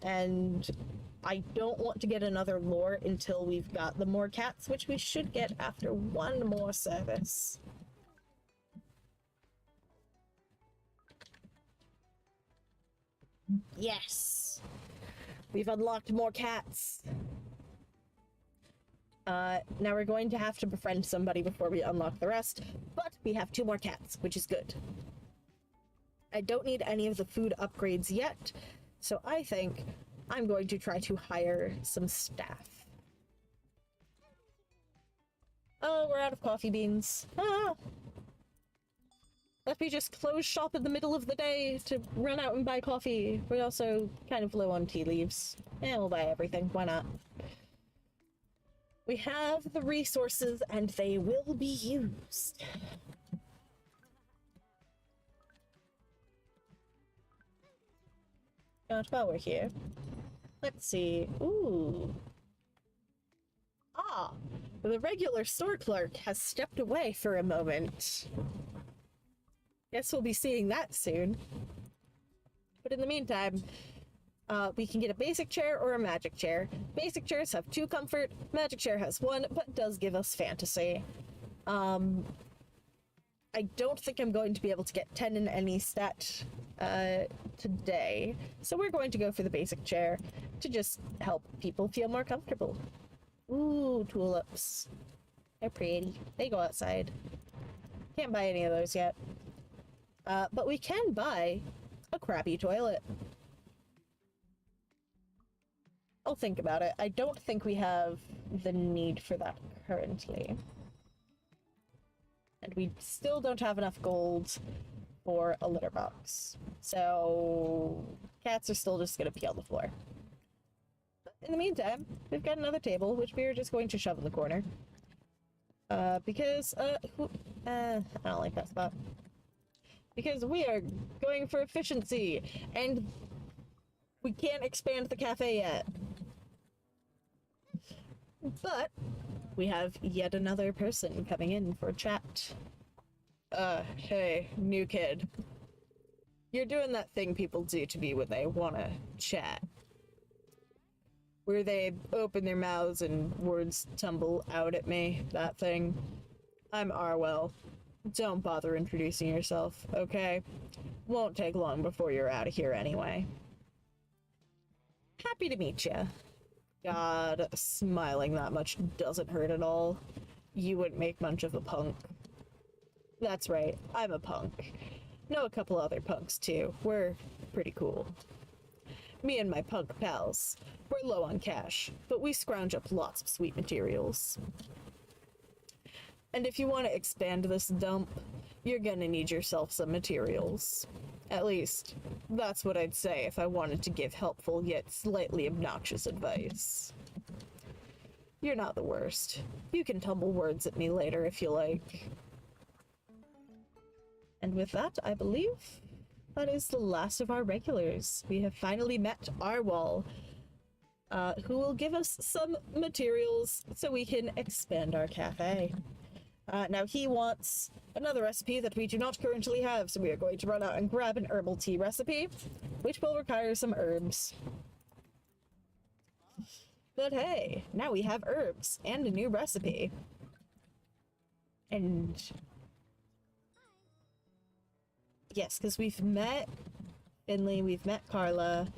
And I don't want to get another lure until we've got the more cats, which we should get after one more service. Yes! We've unlocked more cats. Now we're going to have to befriend somebody before we unlock the rest, but we have 2 more cats, which is good. I don't need any of the food upgrades yet, so I think I'm going to try to hire some staff. Oh, we're out of coffee beans. Ah! Let me just close shop in the middle of the day to run out and buy coffee. We're also kind of low on tea leaves. We'll buy everything. Why not? We have the resources and they will be used. Not while we're here. Let's see. Ooh. Ah, the regular store clerk has stepped away for a moment. Guess we'll be seeing that soon. But in the meantime, we can get a basic chair or a magic chair. Basic chairs have 2 comfort, magic chair has 1, but does give us fantasy. I don't think I'm going to be able to get 10 in any stat today, so we're going to go for the basic chair to just help people feel more comfortable. Ooh, tulips. They're pretty. They go outside. Can't buy any of those yet. But we can buy a crappy toilet. I'll think about it. I don't think we have the need for that currently. And we still don't have enough gold for a litter box. So cats are still just going to pee on the floor. But in the meantime, we've got another table, which we are just going to shove in the corner. Because, I don't like that spot. Because we are going for efficiency, and we can't expand the cafe yet. But we have yet another person coming in for a chat. Hey, new kid. You're doing that thing people do to me when they wanna chat. Where they open their mouths and words tumble out at me, that thing. I'm Arwell. Don't bother introducing yourself, okay? Won't take long before you're out of here anyway. Happy to meet ya. God, smiling that much doesn't hurt at all. You wouldn't make much of a punk. That's right, I'm a punk. Know a couple other punks too. We're pretty cool. Me and my punk pals. We're low on cash, but we scrounge up lots of sweet materials. And if you want to expand this dump, you're gonna need yourself some materials. At least, that's what I'd say if I wanted to give helpful yet slightly obnoxious advice. You're not the worst. You can tumble words at me later if you like. And with that, I believe that is the last of our regulars. We have finally met Arwal, who will give us some materials so we can expand our cafe. Now he wants another recipe that we do not currently have, so we are going to run out and grab an herbal tea recipe, which will require some herbs. But hey, now we have herbs and a new recipe. And yes, because we've met Finley, we've met Carla,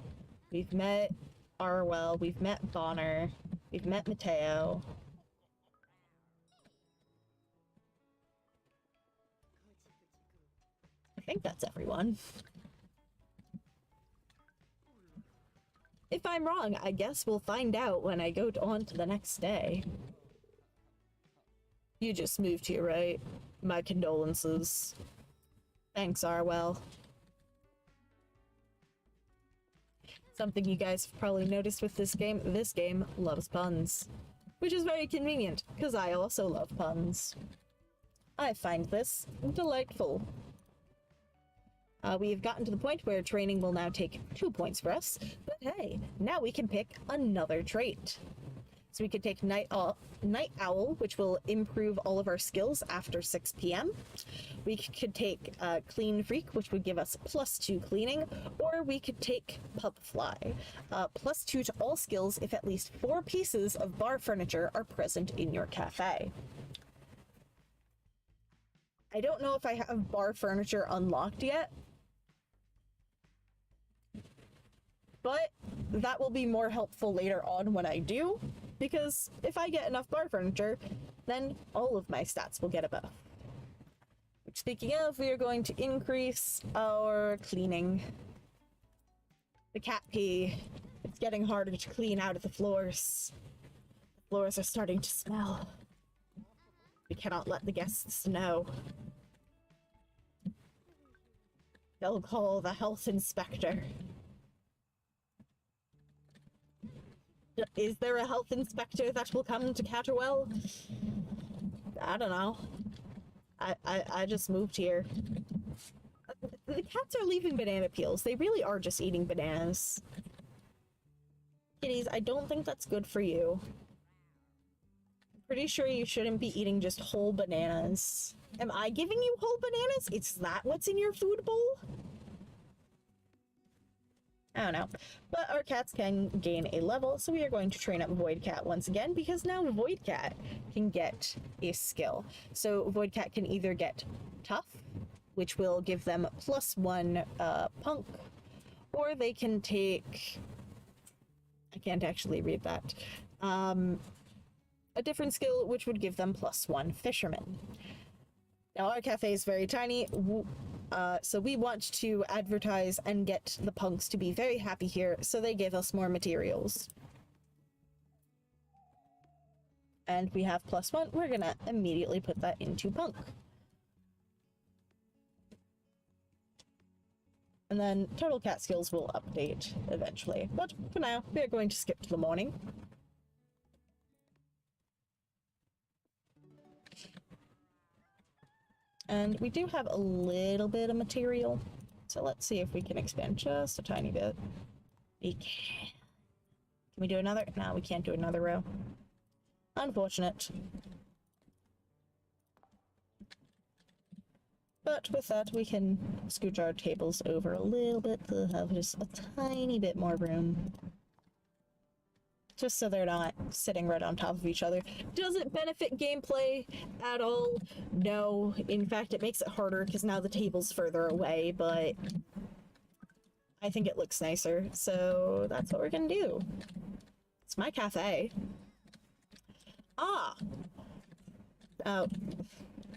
we've met Arwell, we've met Bonner, we've met Mateo. I think that's everyone. If I'm wrong, I guess we'll find out when I go on to the next day. You just moved here, right? My condolences. Thanks, Arwell. Something you guys have probably noticed with this game loves puns. Which is very convenient, because I also love puns. I find this delightful. We've gotten to the point where training will now take 2 points for us, but hey, now we can pick another trait. So we could take Night Owl, which will improve all of our skills after 6 p.m. We could take Clean Freak, which would give us +2 cleaning, or we could take Pub Fly, +2 to all skills if at least 4 pieces of bar furniture are present in your cafe. I don't know if I have bar furniture unlocked yet, but that will be more helpful later on when I do, because if I get enough bar furniture, then all of my stats will get a buff. Which, speaking of, we are going to increase our cleaning. The cat pee. It's getting harder to clean out of the floors. The floors are starting to smell. We cannot let the guests know. They'll call the health inspector. Is there a health inspector that will come to Catterwell? I don't know. I just moved here. The cats are leaving banana peels. They really are just eating bananas. Kitties, I don't think that's good for you. I'm pretty sure you shouldn't be eating just whole bananas. Am I giving you whole bananas? Is that what's in your food bowl? I don't know. But our cats can gain a level, so we are going to train up Void Cat once again, because now Void Cat can get a skill. So Void Cat can either get Tough, which will give them +1 Punk, or they can take... I can't actually read that. A different skill, which would give them +1 Fisherman. Now, our cafe is very tiny, so we want to advertise and get the punks to be very happy here, so they give us more materials. And we have +1, we're gonna immediately put that into punk. And then total cat skills will update eventually, but for now, we are going to skip to the morning. And we do have a little bit of material, so let's see if we can expand just a tiny bit. We can. Can we do another? No, we can't do another row. Unfortunate. But with that, we can scooch our tables over a little bit to have just a tiny bit more room. Just so they're not sitting right on top of each other. Does it benefit gameplay at all? No. In fact, it makes it harder because now the table's further away, but I think it looks nicer, so that's what we're gonna do. It's my cafe. Ah! Oh.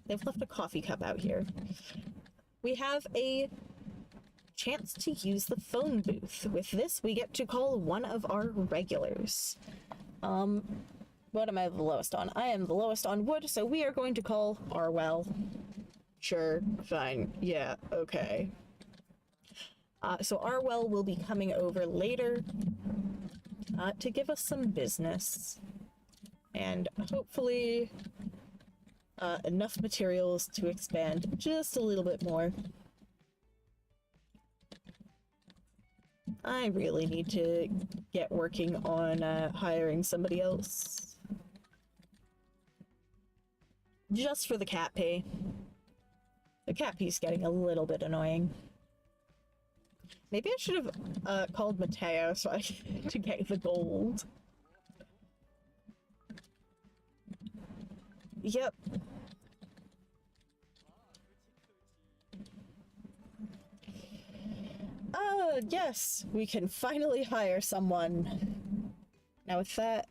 They've left a coffee cup out here. We have a chance to use the phone booth. With this, we get to call one of our regulars. What am I the lowest on? I am the lowest on wood, so we are going to call Arwell. Sure, fine, yeah, okay. So Arwell will be coming over later to give us some business. And hopefully enough materials to expand just a little bit more. I really need to get working on hiring somebody else. Just for the cat pay. The cat pay's getting a little bit annoying. Maybe I should have called Mateo so to get the gold. Yep. Yes, we can finally hire someone. Now with that,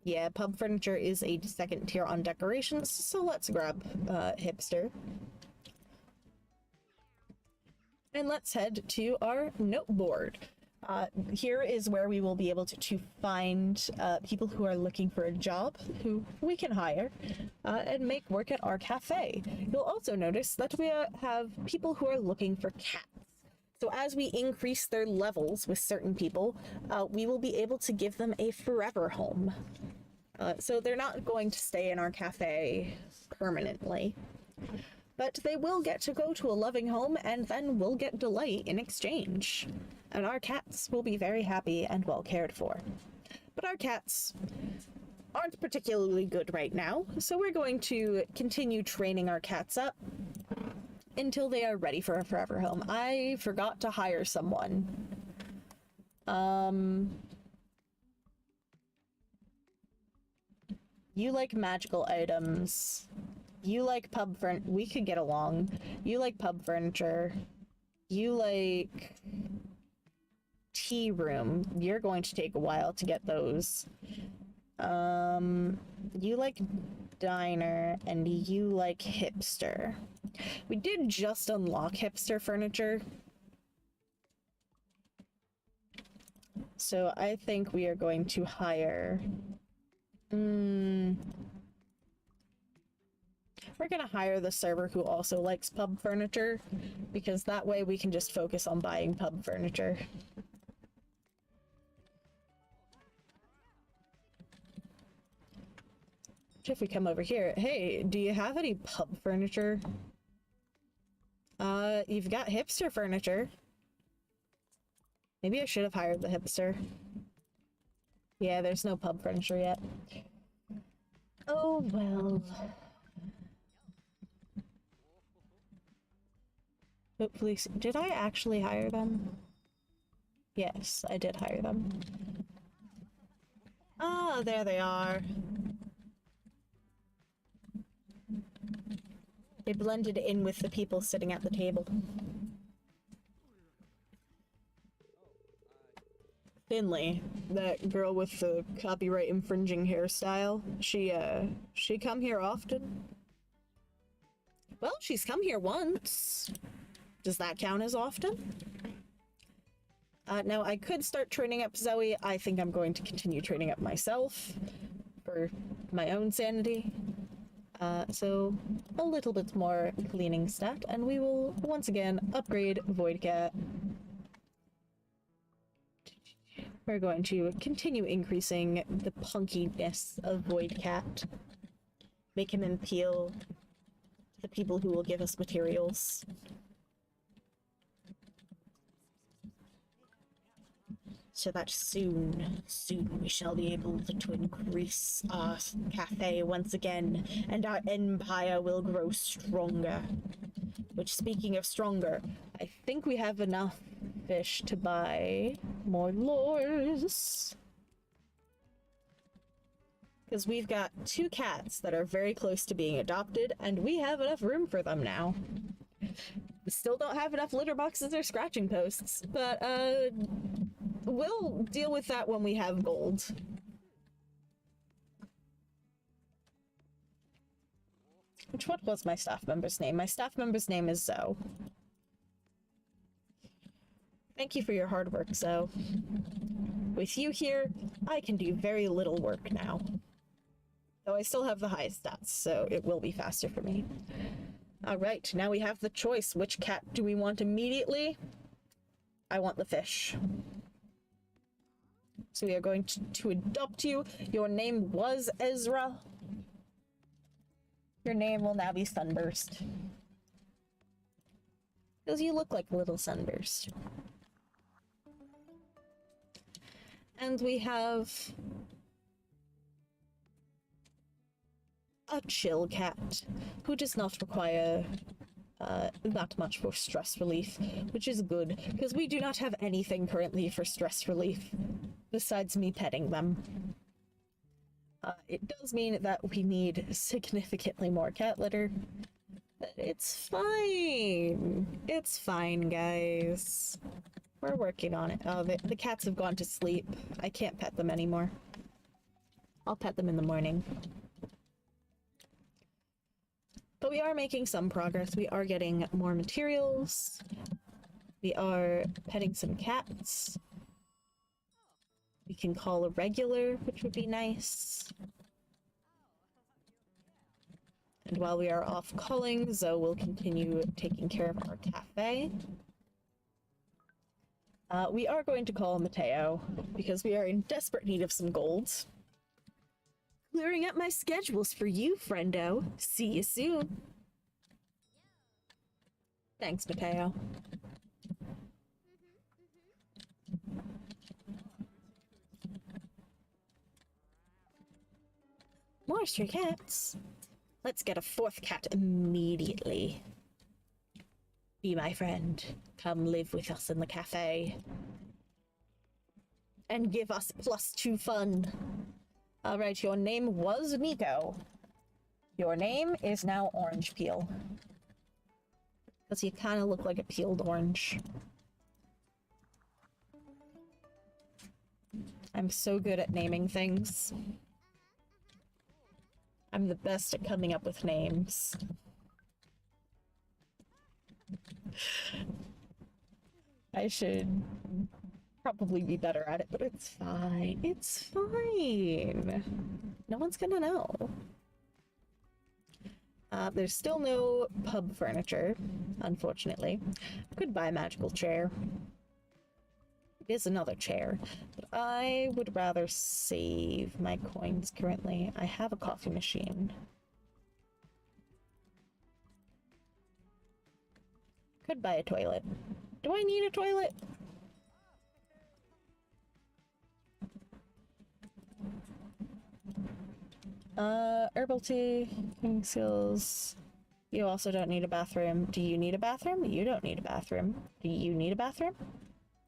yeah, pub furniture is a second tier on decorations, so let's grab hipster. And let's head to our note board. Here is where we will be able to find people who are looking for a job who we can hire and make work at our cafe. You'll also notice that we have people who are looking for cats. So as we increase their levels with certain people, we will be able to give them a forever home. So they're not going to stay in our cafe permanently, but they will get to go to a loving home and then we'll get delight in exchange. And our cats will be very happy and well cared for. But our cats aren't particularly good right now, so we're going to continue training our cats up until they are ready for a forever home. I forgot to hire someone. You like magical items. You like pub furniture. We could get along. You like pub furniture. You like tea room. You're going to take a while to get those. You like diner, and you like hipster. We did just unlock hipster furniture. So I think we are going to hire... We're gonna hire the server who also likes pub furniture, because that way we can just focus on buying pub furniture. If we come over here, hey, do you have any pub furniture? You've got hipster furniture. Maybe I should have hired the hipster. Yeah, there's no pub furniture yet. Oh, well. Hopefully, did I actually hire them? Yes, I did hire them. Ah, there they are. They blended in with the people sitting at the table. Finley, that girl with the copyright infringing hairstyle, she come here often? Well, she's come here once. Does that count as often? Now, I could start training up Zoe. I think I'm going to continue training up myself for my own sanity. So a little bit more cleaning stat, and we will once again upgrade Voidcat. We're going to continue increasing the punkiness of Voidcat. Make him appeal to the people who will give us materials. So that soon we shall be able to increase our cafe once again, and our empire will grow stronger. Which, speaking of stronger, I think we have enough fish to buy more lures. Because we've got 2 cats that are very close to being adopted, and we have enough room for them now. We still don't have enough litter boxes or scratching posts, but we'll deal with that when we have gold. What was my staff member's name? My staff member's name is Zoe. Thank you for your hard work, Zoe. With you here, I can do very little work now. Though I still have the highest stats, so it will be faster for me. Alright, now we have the choice. Which cat do we want immediately? I want the fish. So we are going to adopt you. Your name was Ezra. Your name will now be Sunburst. Because you look like a little sunburst. And we have a chill cat who does not require that much for stress relief, which is good, because we do not have anything currently for stress relief besides me petting them. It does mean that we need significantly more cat litter, but it's fine. It's fine, guys. We're working on it. Oh, the cats have gone to sleep. I can't pet them anymore. I'll pet them in the morning. But we are making some progress. We are getting more materials. We are petting some cats. We can call a regular, which would be nice. And while we are off calling, Zoe will continue taking care of our cafe. We are going to call Mateo, because we are in desperate need of some gold. Clearing up my schedules for you, friendo. See you soon. Thanks, Mateo. More stray cats. Let's get a fourth cat immediately. Be my friend. Come live with us in the cafe. And give us +2 fun. Alright, your name was Nico. Your name is now Orange Peel. Because you kind of look like a peeled orange. I'm so good at naming things. I'm the best at coming up with names. I should probably be better at it, but it's fine. It's fine. No one's gonna know. There's still no pub furniture, unfortunately. Goodbye, magical chair. It is another chair, but I would rather save my coins currently. I have a coffee machine. Could buy a toilet. Do I need a toilet? Herbal tea, cooking skills. You also don't need a bathroom. Do you need a bathroom? You don't need a bathroom. Do you need a bathroom?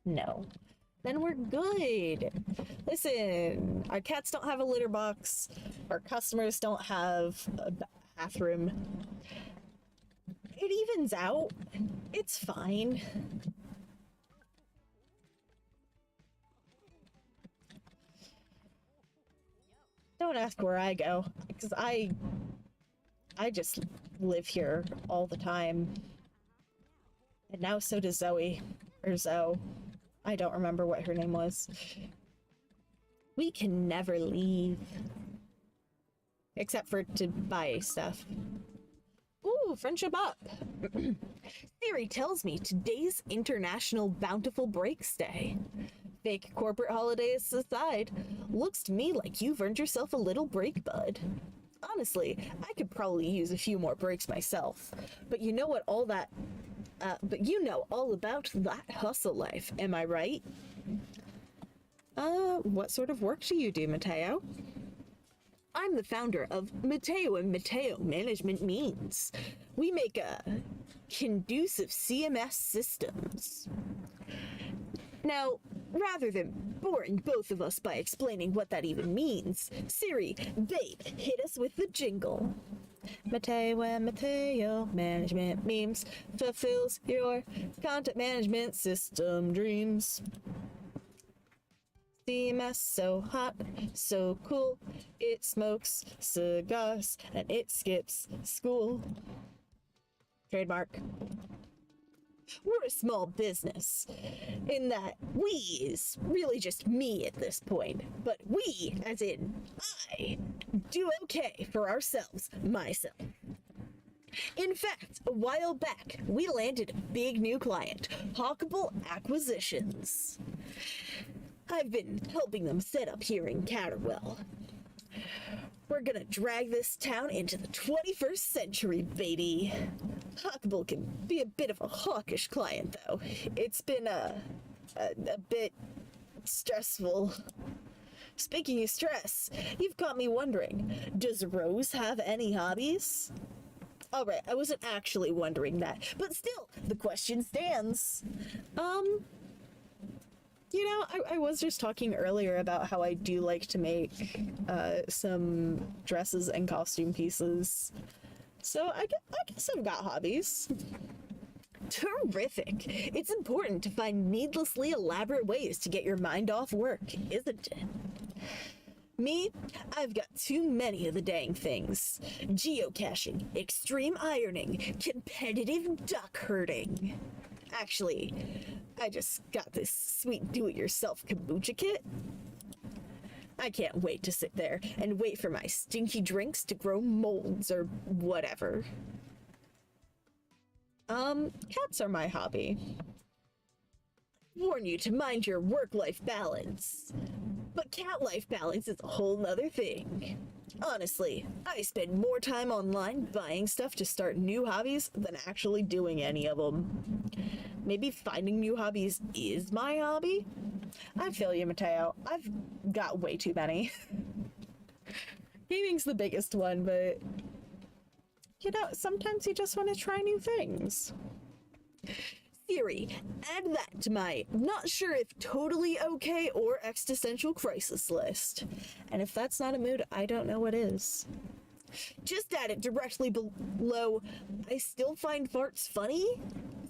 No. Then we're good. Listen, our cats don't have a litter box. Our customers don't have a bathroom. It evens out. It's fine. Don't ask where I go, because I just live here all the time. And now so does Zoe. Or Zoe. I don't remember what her name was. We can never leave. Except for to buy stuff. Ooh, friendship up. Theory tells me today's International Bountiful Breaks Day. Fake corporate holidays aside, looks to me like you've earned yourself a little break, bud. Honestly, I could probably use a few more breaks myself. But you know what all that... but you know all about that hustle life, am I right? What sort of work do you do, Mateo? I'm the founder of Mateo and Mateo Management Means. We make conducive CMS systems. Now, rather than boring both of us by explaining what that even means, Siri, babe, hit us with the jingle. Mateo and Mateo Management Memes fulfills your content management system dreams. CMS so hot, so cool. It smokes cigars and it skips school. Trademark. We're a small business in that we is really just me at this point, but we, as in I, do okay for ourselves, myself. In fact, a while back, we landed a big new client, Hawkable Acquisitions. I've been helping them set up here in Catterwell. We're gonna drag this town into the 21st century, baby. Hawkable can be a bit of a hawkish client, though. It's been a bit stressful. Speaking of stress, you've got me wondering, does Rose have any hobbies? Alright, I wasn't actually wondering that, but still, the question stands. You know, I was just talking earlier about how I do like to make some dresses and costume pieces. So I guess I've got hobbies. Terrific. It's important to find needlessly elaborate ways to get your mind off work, isn't it? Me, I've got too many of the dang things. Geocaching, extreme ironing, competitive duck herding. Actually, I just got this sweet do-it-yourself kombucha kit. I can't wait to sit there and wait for my stinky drinks to grow molds or whatever. Cats are my hobby. Warn you to mind your work-life balance. But cat-life balance is a whole nother thing. Honestly, I spend more time online buying stuff to start new hobbies than actually doing any of them. Maybe finding new hobbies is my hobby? I feel you, Mateo. I've got way too many. Gaming's the biggest one, but you know, sometimes you just want to try new things. Theory, add that to my not sure if totally okay or existential crisis list. And if that's not a mood, I don't know what is. Just add it directly below, I still find farts funny?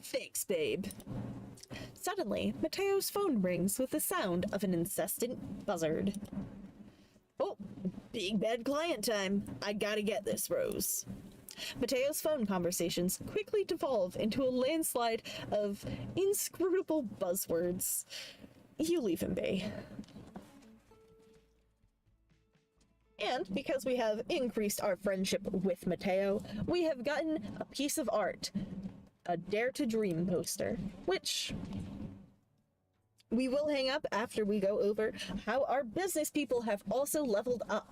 Thanks, babe. Suddenly, Mateo's phone rings with the sound of an incessant buzzard. Oh, big bad client time. I gotta get this, Rose. Mateo's phone conversations quickly devolve into a landslide of inscrutable buzzwords. You leave him be. And because we have increased our friendship with Mateo, we have gotten a piece of art, a Dare to Dream poster, which we will hang up after we go over how our business people have also leveled up.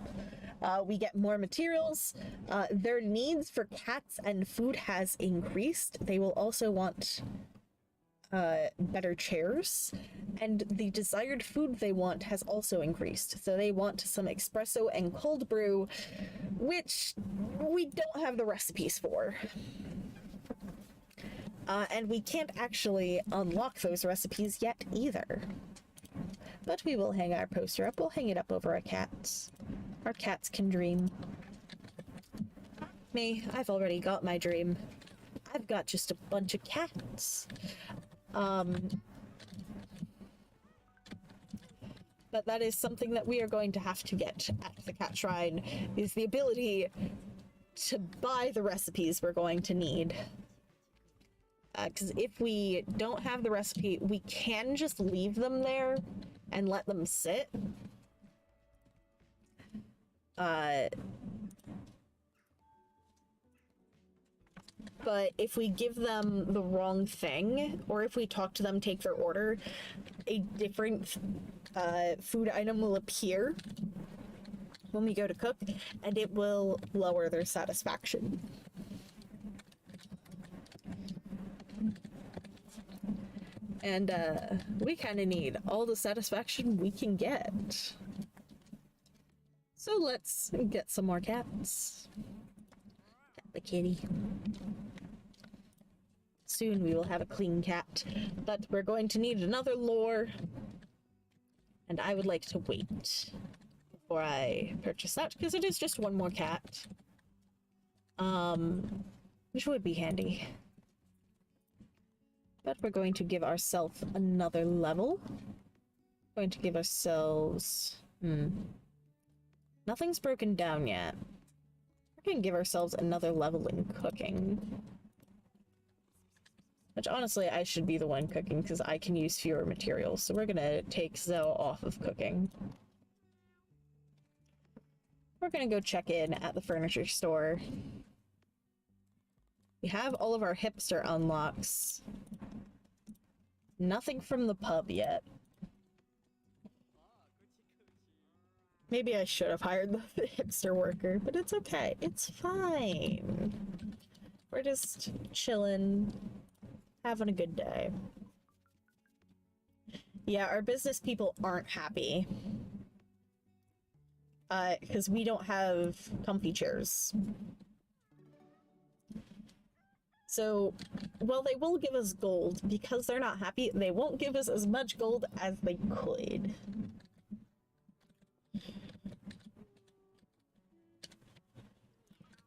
We get more materials. Their needs for cats and food has increased. They will also want better chairs, and the desired food they want has also increased. So they want some espresso and cold brew, which we don't have the recipes for. And we can't actually unlock those recipes yet either. But we will hang our poster up. We'll hang it up over our cats. Our cats can dream. Me, I've already got my dream. I've got just a bunch of cats. But that is something that we are going to have to get at the Cat Shrine, is the ability to buy the recipes we're going to need. Because if we don't have the recipe, we can just leave them there and let them sit. But if we give them the wrong thing, or if we talk to them, take their order, a different food item will appear when we go to cook, and it will lower their satisfaction. And we kind of need all the satisfaction we can get. So let's get some more cats. Pet the kitty. Soon we will have a clean cat, but we're going to need another lure. And I would like to wait before I purchase that, because it is just one more cat. Which would be handy. But we're going to give ourselves another level. Going to give ourselves... Nothing's broken down yet. We're gonna give ourselves another level in cooking. Which, honestly, I should be the one cooking, because I can use fewer materials. So we're gonna take Zoe off of cooking. We're gonna go check in at the furniture store. We have all of our hipster unlocks. Nothing from the pub yet. Maybe I should have hired the hipster worker, but it's okay. It's fine. We're just chilling, having a good day. Yeah, our business people aren't happy. Because we don't have comfy chairs. So, while they will give us gold, because they're not happy, they won't give us as much gold as they could.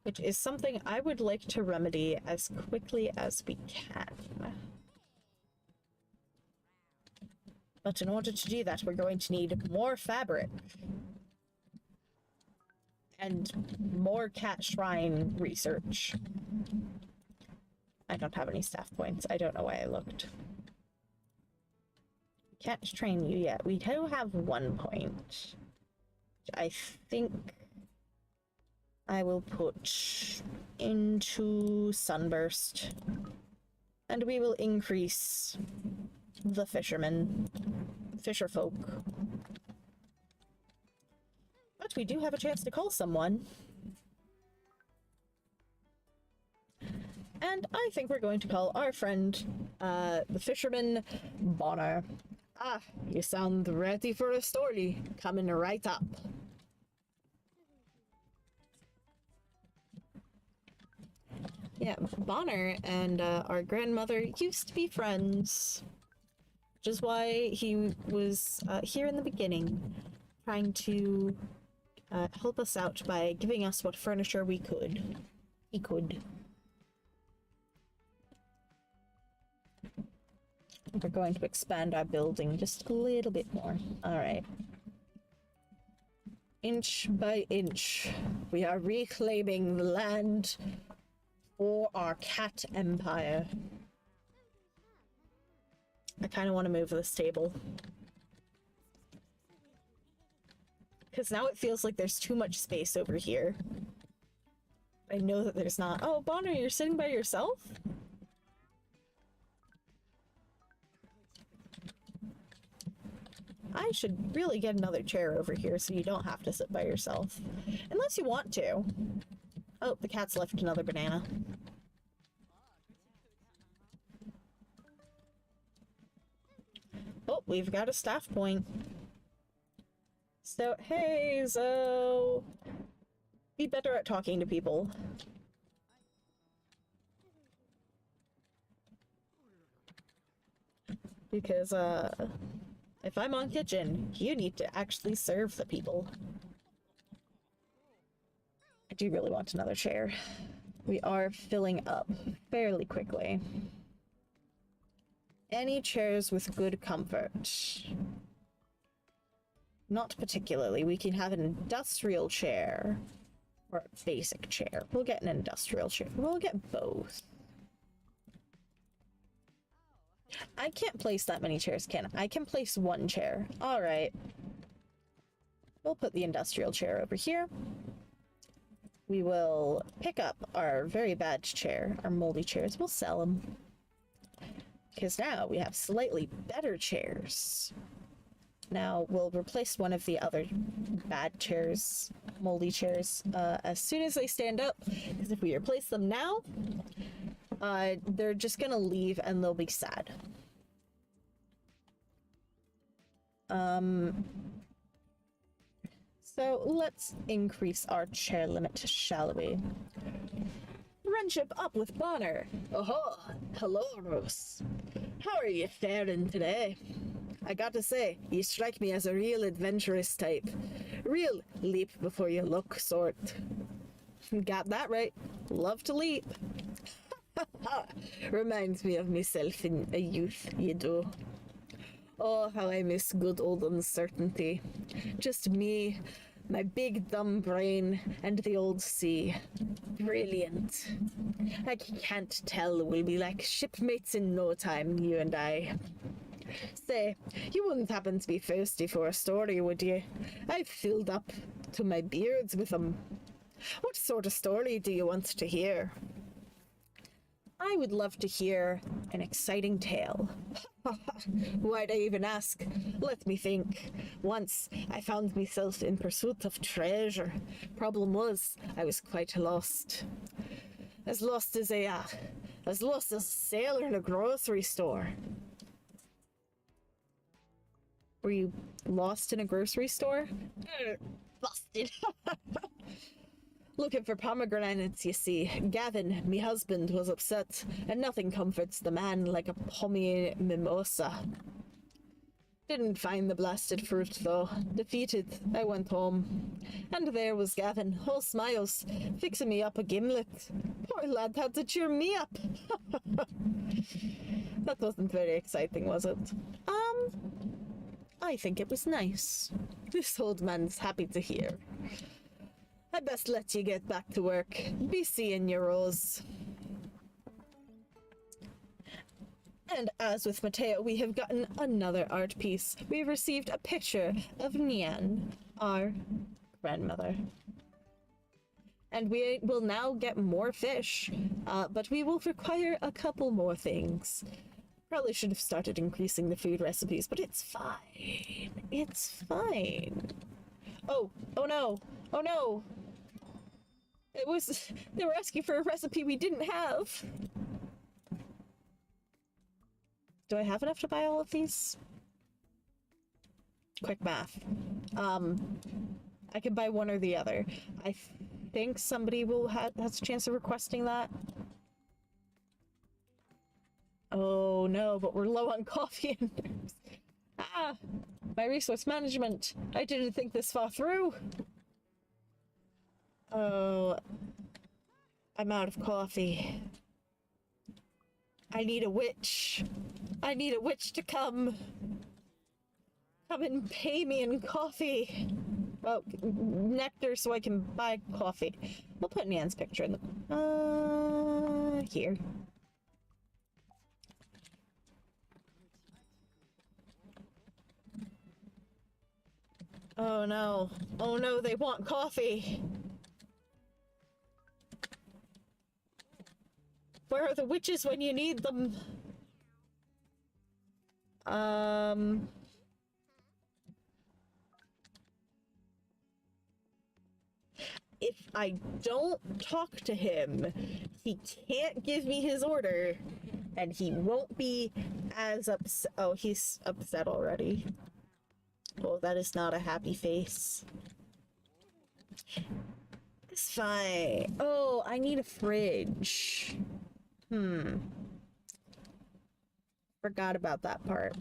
Which is something I would like to remedy as quickly as we can. But in order to do that, we're going to need more fabric. And more cat shrine research. I don't have any staff points. I don't know why I looked. Can't train you yet. We do have 1 point. I think I will put into Sunburst. And we will increase the fisher folk. But we do have a chance to call someone. And I think we're going to call our friend, the fisherman, Bonner. Ah, you sound ready for a story. Coming right up. Yeah, Bonner and our grandmother used to be friends. Which is why he was here in the beginning, trying to help us out by giving us what furniture we could. He could. We're going to expand our building just a little bit more. Alright. Inch by inch, we are reclaiming the land for our cat empire. I kind of want to move this table. Because now it feels like there's too much space over here. I know that there's not. Oh, Bonner, you're sitting by yourself? I should really get another chair over here so you don't have to sit by yourself. Unless you want to. Oh, the cat's left another banana. Oh, we've got a staff point. So, hey, Zoe. Be better at talking to people. Because, if I'm on kitchen, you need to actually serve the people. I do really want another chair. We are filling up fairly quickly. Any chairs with good comfort? Not particularly. We can have an industrial chair or a basic chair. We'll get an industrial chair. We'll get both. I can't place that many chairs, can I? I can place 1 chair. Alright. We'll put the industrial chair over here. We will pick up our very bad chair, our moldy chairs. We'll sell them. Because now we have slightly better chairs. Now we'll replace one of the other bad chairs, moldy chairs, as soon as they stand up. Because if we replace them now, they're just gonna leave and they'll be sad. So let's increase our chair limit, shall we? Friendship up with Bonner. Oh, hello, Rose. How are you faring today? I got to say, you strike me as a real adventurous type. Real leap before you look sort. Got that right. Love to leap. Reminds me of myself in a youth, you do. Oh, how I miss good old uncertainty. Just me, my big dumb brain, and the old sea. Brilliant. I can't tell, we'll be like shipmates in no time, you and I. Say, you wouldn't happen to be thirsty for a story, would you? I've filled up to my beards with them. What sort of story do you want to hear? I would love to hear an exciting tale. Why'd I even ask? Let me think. Once I found myself in pursuit of treasure. Problem was, I was quite lost. As lost as a sailor in a grocery store. Were you lost in a grocery store? Busted. Looking for pomegranates, you see. Gavin, me husband, was upset, and nothing comforts the man like a pommy mimosa. Didn't find the blasted fruit, though. Defeated, I went home. And there was Gavin, all smiles, fixing me up a gimlet. Poor lad had to cheer me up. That wasn't very exciting, was it? I think it was nice. This old man's happy to hear. I best let you get back to work. Be seeing you, Rose. And as with Mateo, we have gotten another art piece. We have received a picture of Nian, our grandmother. And we will now get more fish, but we will require a couple more things. Probably should have started increasing the food recipes, but it's fine. It's fine. Oh no. Oh no. They were asking for a recipe we didn't have. Do I have enough to buy all of these? Quick math. I can buy one or the other. I think somebody has a chance of requesting that. Oh no, but we're low on coffee and herbs. My resource management. I didn't think this far through. Oh, I'm out of coffee. I need a witch. I need a witch to come and pay me in coffee. Well, nectar so I can buy coffee. We'll put Nan's picture in the... here. Oh no. Oh no, they want coffee. Where are the witches when you need them? If I don't talk to him, he can't give me his order, and he won't be as upset. Oh, he's upset already. Oh, that is not a happy face. It's fine. Oh, I need a fridge. Forgot about that part.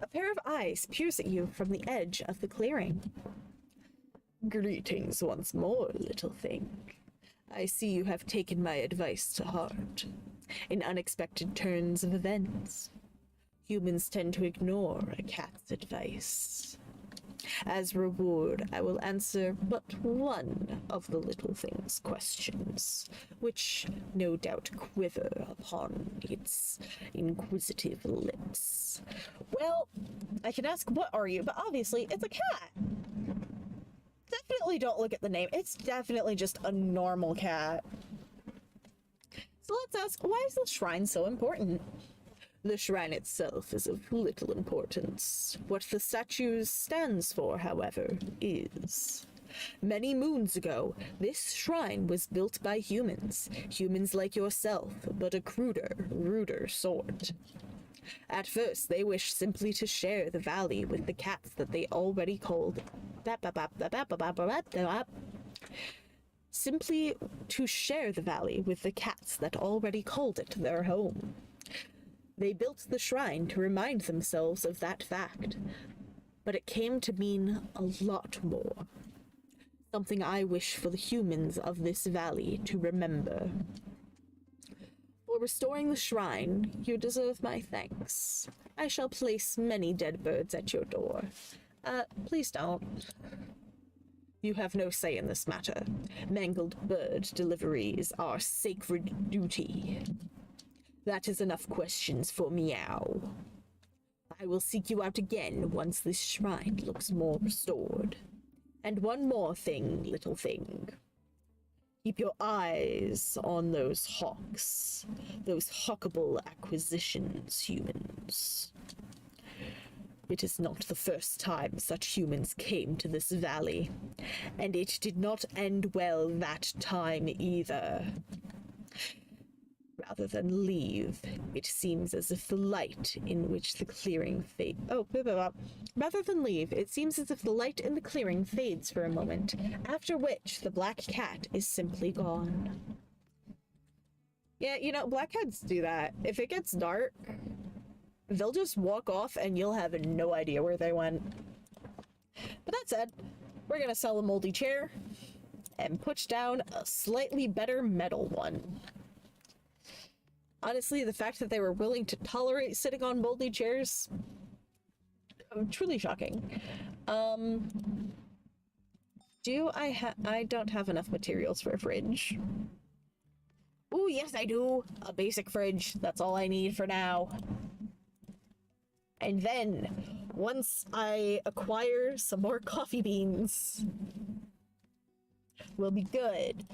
A pair of eyes peers at you from the edge of the clearing. Greetings once more, little thing. I see you have taken my advice to heart. In unexpected turns of events, humans tend to ignore a cat's advice. As reward, I will answer but one of the little thing's questions, which no doubt quiver upon its inquisitive lips. Well, I can ask, what are you? But obviously, it's a cat. Definitely don't look at the name. It's definitely just a normal cat. So let's ask, why is the shrine so important? The shrine itself is of little importance. What the statue stands for, however, is. Many moons ago, this shrine was built by humans like yourself, but a cruder, ruder sort. At first, they wished simply to share the valley with the cats that they already called... Simply to share the valley with the cats that already called it their home. They built the shrine to remind themselves of that fact, but it came to mean a lot more. Something I wish for the humans of this valley to remember. For For restoring the shrine, you deserve my thanks. I shall place many dead birds at your door. Please don't. You have no say in this matter. Mangled bird delivery is our sacred duty. That is enough questions for Meow. I will seek you out again once this shrine looks more restored. And one more thing, little thing. Keep your eyes on those hawks. Those hawkable acquisitions, humans. It is not the first time such humans came to this valley, and it did not end well that time either. Rather than leave, it seems as if the light in which the clearing fades. Rather than leave, it seems as if the light in the clearing fades for a moment, after which the black cat is simply gone. Yeah, you know, black cats do that. If it gets dark, they'll just walk off and you'll have no idea where they went. But that said, we're gonna sell a moldy chair and push down a slightly better metal one. Honestly, the fact that they were willing to tolerate sitting on moldy chairs, truly shocking. I don't have enough materials for a fridge. Ooh, yes I do. A basic fridge. That's all I need for now. And then, once I acquire some more coffee beans, we'll be good.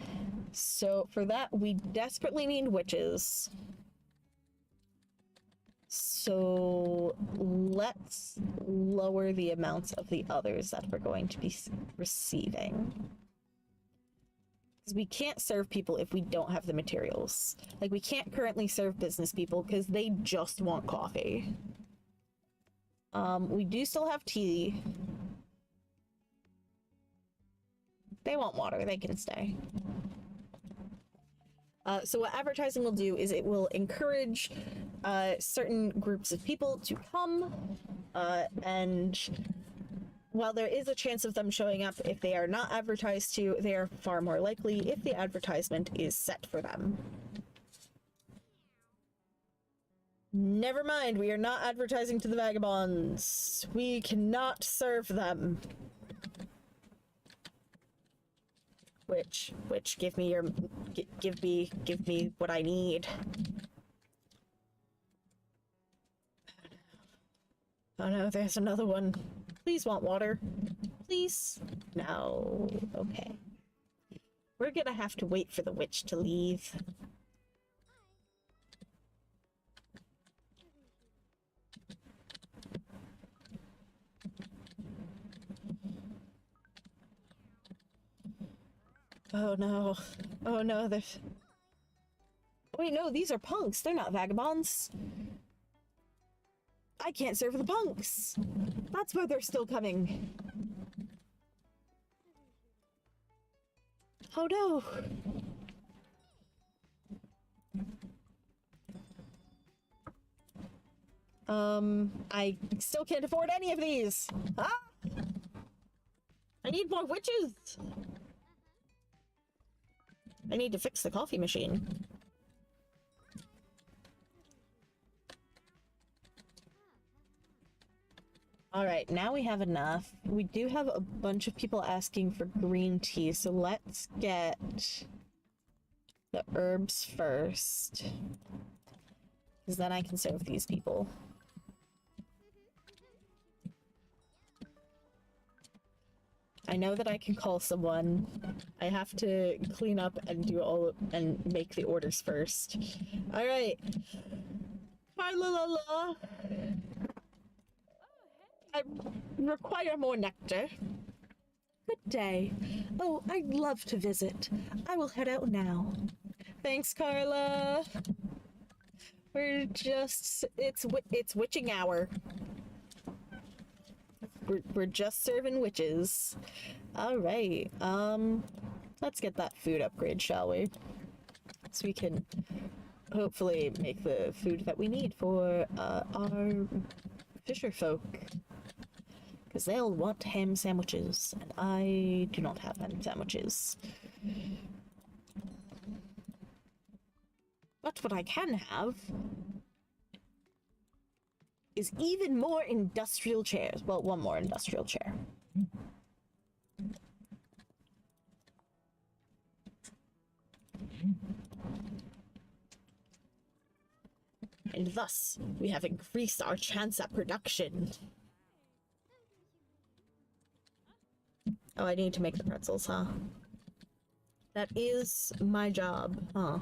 So for that, we desperately need witches. So let's lower the amounts of the others that we're going to be receiving. Because we can't serve people if we don't have the materials. Like, we can't currently serve business people because they just want coffee. We do still have tea. They want water, they can stay. So what advertising will do is it will encourage certain groups of people to come, and while there is a chance of them showing up if they are not advertised to, they are far more likely if the advertisement is set for them. Never mind, we are not advertising to the vagabonds. We cannot serve them. Which give me your, give me what I need. Oh no, there's another one. Please want water. Please? No. Okay. We're gonna have to wait for the witch to leave. Oh no. Oh no, there's... Wait, no, these are punks. They're not vagabonds. I can't serve the punks. That's why they're still coming. Oh no. I still can't afford any of these. Ah! I need more witches. I need to fix the coffee machine. Alright, now we have enough. We do have a bunch of people asking for green tea, so let's get the herbs first. Because then I can serve these people. I know that I can call someone. I have to clean up and do all and make the orders first. All right. Carla, I require more nectar. Good day. Oh, I'd love to visit. I will head out now. Thanks, Carla. We're just it's witching hour. We're just serving witches. All right. Let's get that food upgrade, shall we? So we can hopefully make the food that we need for our fisher folk. Because they'll want ham sandwiches, and I do not have ham sandwiches. But what I can have is even more industrial chairs. Well, one more industrial chair. And thus, we have increased our chance at production. Oh, I need to make the pretzels, huh? That is my job, huh?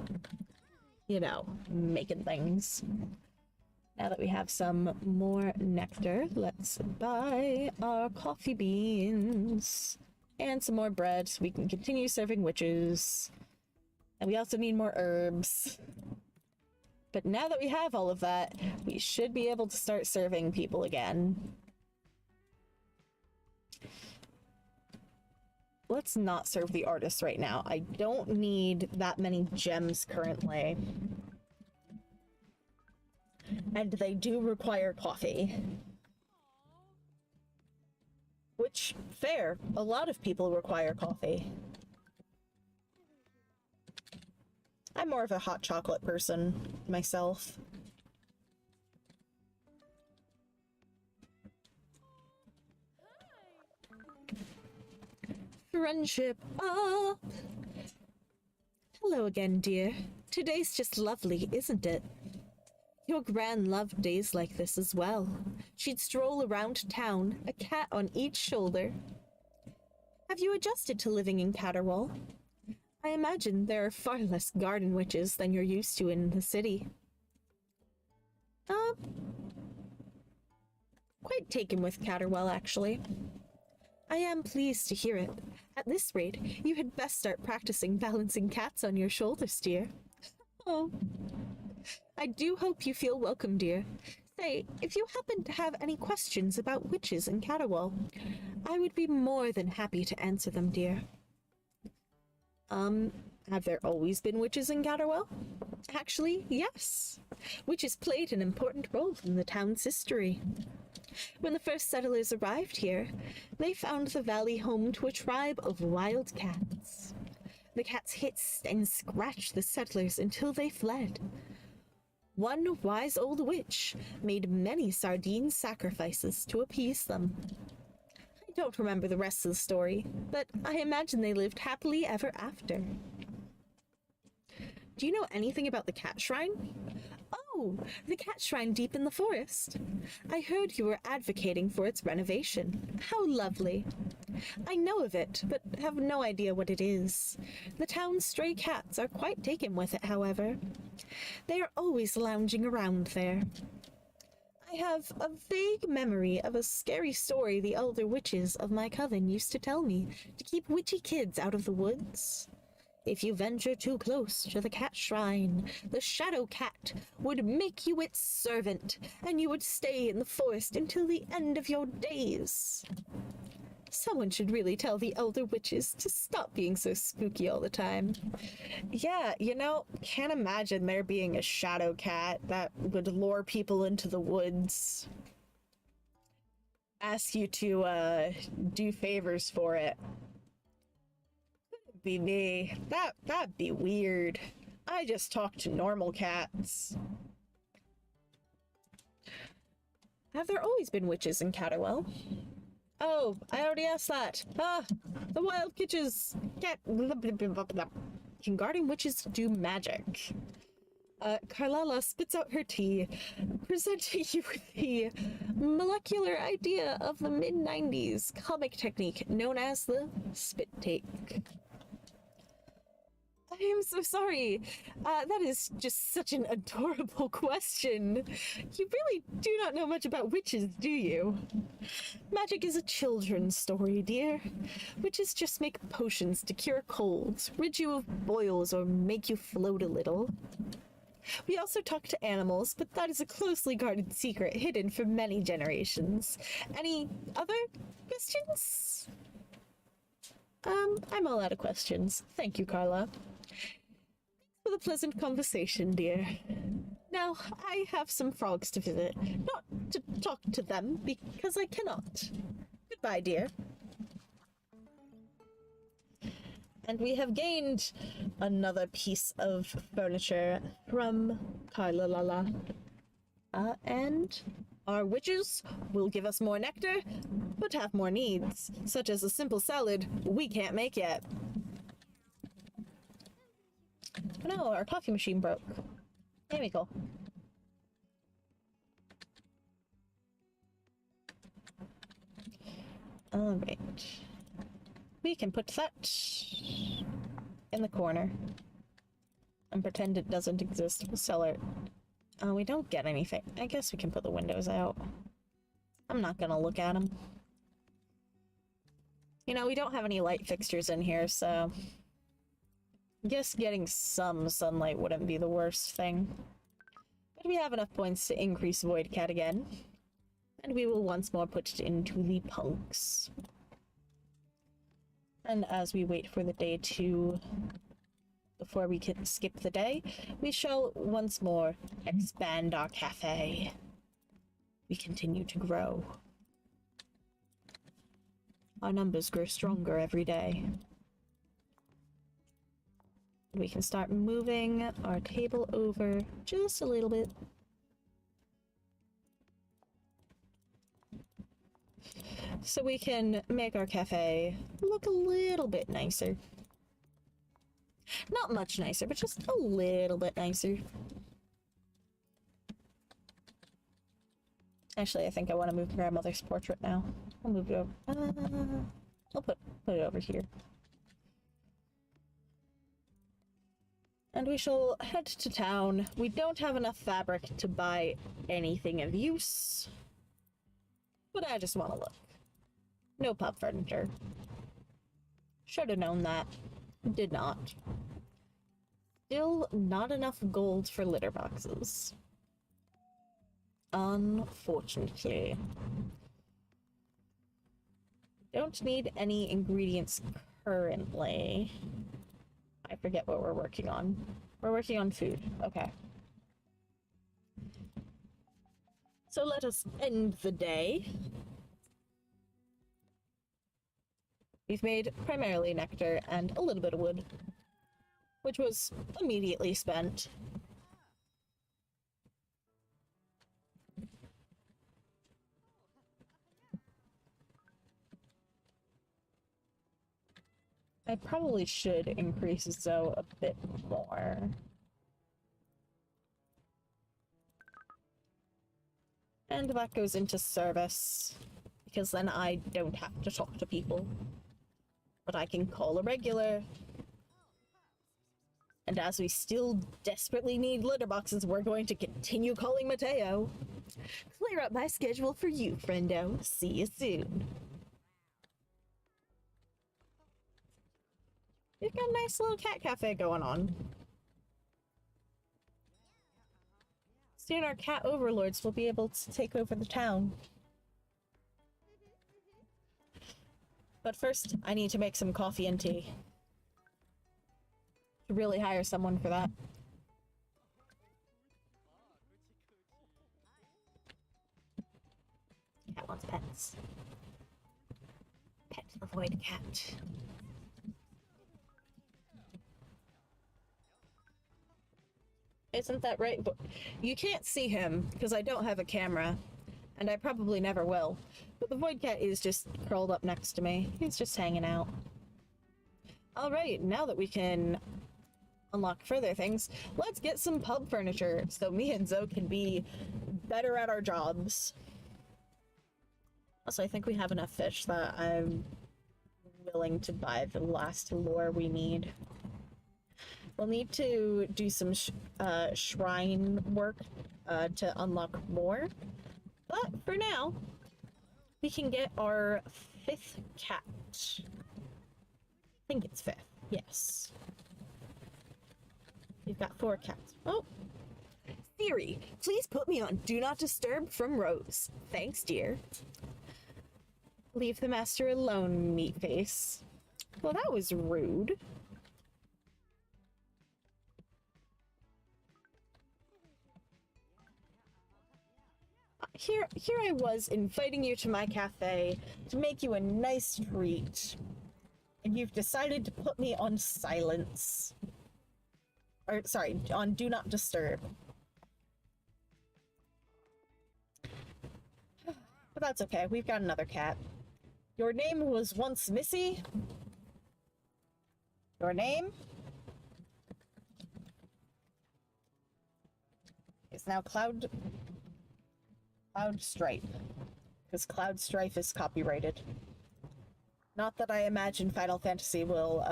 You know, making things. Now that we have some more nectar, let's buy our coffee beans and some more bread so we can continue serving witches. And we also need more herbs. But now that we have all of that, we should be able to start serving people again. Let's not serve the artists right now. I don't need that many gems currently. And they do require coffee. Which, fair, a lot of people require coffee. I'm more of a hot chocolate person myself. Friendship up! Hello again, dear. Today's just lovely, isn't it? Your gran loved days like this as well. She'd stroll around town, a cat on each shoulder. Have you adjusted to living in Caterwall? I imagine there are far less garden witches than you're used to in the city. Quite taken with Caterwall, actually. I am pleased to hear it. At this rate, you had best start practicing balancing cats on your shoulders, dear. Oh. I do hope you feel welcome, dear. Say, if you happen to have any questions about witches in Caterwall, I would be more than happy to answer them, dear. Have there always been witches in Caterwall? Actually, yes. Witches played an important role in the town's history. When the first settlers arrived here, they found the valley home to a tribe of wild cats. The cats hissed and scratched the settlers until they fled. One wise old witch made many sardine sacrifices to appease them. I don't remember the rest of the story, but I imagine they lived happily ever after. Do you know anything about the cat shrine? Oh, the cat shrine deep in the forest. I heard you were advocating for its renovation. How lovely. I know of it, but have no idea what it is. The town's stray cats are quite taken with it, however. They are always lounging around there. I have a vague memory of a scary story the elder witches of my coven used to tell me to keep witchy kids out of the woods. If you venture too close to the cat shrine, the shadow cat would make you its servant, and you would stay in the forest until the end of your days. Someone should really tell the elder witches to stop being so spooky all the time. Yeah, you know, can't imagine there being a shadow cat that would lure people into the woods. Ask you to, do favors for it. Be me. That'd be weird. I just talk to normal cats. Have there always been witches in Caterwall? Oh, I already asked that. The wild witches. Can garden witches do magic? Carlala spits out her tea, presenting you with the molecular idea of the mid-90s comic technique known as the spit take. I am so sorry. That is just such an adorable question. You really do not know much about witches, do you? Magic is a children's story, dear. Witches just make potions to cure colds, rid you of boils, or make you float a little. We also talk to animals, but that is a closely guarded secret hidden for many generations. Any other questions? I'm all out of questions. Thank you, Carla. For the pleasant conversation, dear. Now, I have some frogs to visit. Not to talk to them, because I cannot. Goodbye, dear. And we have gained another piece of furniture from Carla Lala. And our witches will give us more nectar, but have more needs, such as a simple salad we can't make yet. Oh no, our coffee machine broke. There we go. Alright. We can put that in the corner and pretend it doesn't exist. We'll sell it. We don't get anything. I guess we can put the windows out. I'm not gonna look at them. You know, we don't have any light fixtures in here, so I guess getting some sunlight wouldn't be the worst thing. But we have enough points to increase Void Cat again. And we will once more put it into the punks. And as we wait for the day to... before we can skip the day, we shall once more expand our cafe. We continue to grow. Our numbers grow stronger every day. We can start moving our table over just a little bit. So we can make our cafe look a little bit nicer. Not much nicer, but just a little bit nicer. Actually, I think I want to move grandmother's portrait now. I'll move it over. I'll put it over here. And we shall head to town. We don't have enough fabric to buy anything of use. But I just want to look. No pub furniture. Should have known that. Did not. Still not enough gold for litter boxes. Unfortunately. Don't need any ingredients currently. I forget what we're working on. We're working on food. Okay. So let us end the day. We've made primarily nectar and a little bit of wood, which was immediately spent. I probably should increase Zoe a bit more. And that goes into service, because then I don't have to talk to people. But I can call a regular. And as we still desperately need litter boxes, we're going to continue calling Mateo. Clear up my schedule for you, friendo. See you soon. We've got a nice little cat cafe going on. Soon our cat overlords will be able to take over the town. But first, I need to make some coffee and tea. Should really hire someone for that. Cat wants pets. Pet the void cat. Isn't that right? But you can't see him because I don't have a camera, and I probably never will. But the void cat is just curled up next to me. He's just hanging out. Alright, now that we can unlock further things, let's get some pub furniture so me and Zoe can be better at our jobs. Also, I think we have enough fish that I'm willing to buy the last lure we need. We'll need to do some shrine work to unlock more. But for now, we can get our 5th cat. I think it's 5th. Yes. We've got 4 cats. Oh! Siri, please put me on Do Not Disturb from Rose. Thanks, dear. Leave the master alone, meat face. Well, that was rude. Here I was inviting you to my cafe to make you a nice treat. and you've decided to put me on silence. Or, sorry, on Do Not Disturb. But that's okay, we've got another cat. Your name was once Missy. Your name is now Cloud Stripe. Because Cloud Strife is copyrighted. Not that I imagine Final Fantasy will,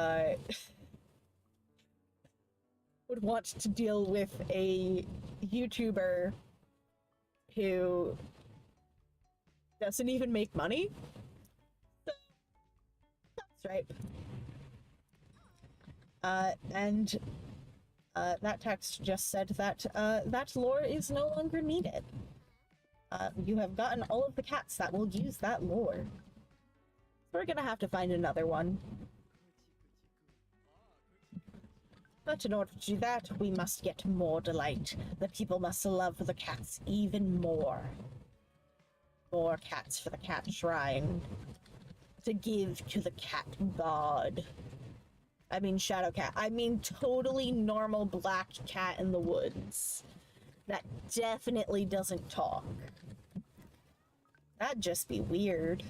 would want to deal with a YouTuber who doesn't even make money. That's right. That text just said that, that lore is no longer needed. You have gotten all of the cats that will use that lore. We're gonna have to find another one. But in order to do that, we must get more delight. The people must love the cats even more. More cats for the cat shrine. To give to the cat god. I mean shadow cat. I mean totally normal black cat in the woods. That definitely doesn't talk. That'd just be weird.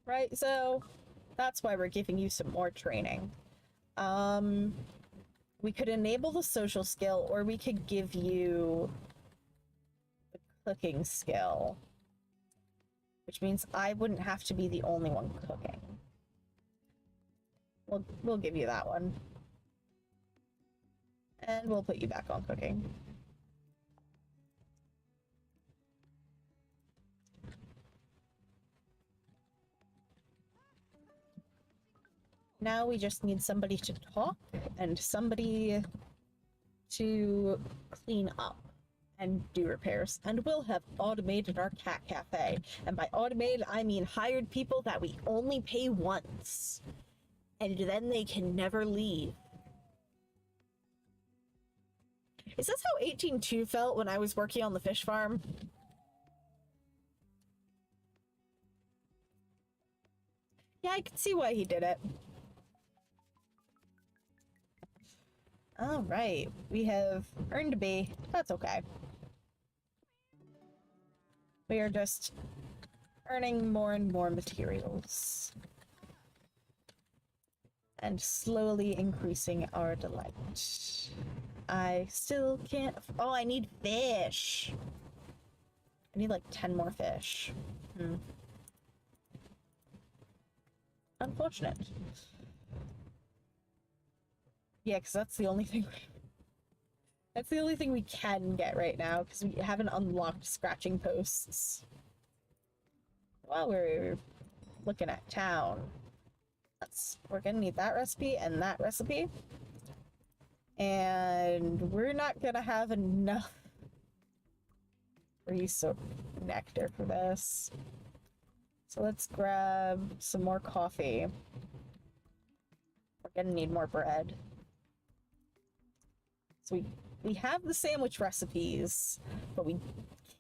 Right, so that's why we're giving you some more training. We could enable the social skill, or we could give you the cooking skill. Which means I wouldn't have to be the only one cooking. We'll give you that one. And we'll put you back on cooking. Now we just need somebody to talk and somebody to clean up and do repairs. And we'll have automated our cat cafe. And by automated, I mean hired people that we only pay once. And then they can never leave. Is this how 18-2 felt when I was working on the fish farm? Yeah, I can see why he did it. Alright, we have earned a B. That's okay. We are just earning more and more materials. And slowly increasing our delight. I still can't... Oh, I need fish! I need like 10 more fish. Unfortunate. Yeah, because that's the only thing... That's the only thing we can get right now, because we haven't unlocked scratching posts. While we're looking at town. We're gonna need that recipe and that recipe. And we're not gonna have enough nectar for this. So let's grab some more coffee. We're gonna need more bread. So we have the sandwich recipes, but we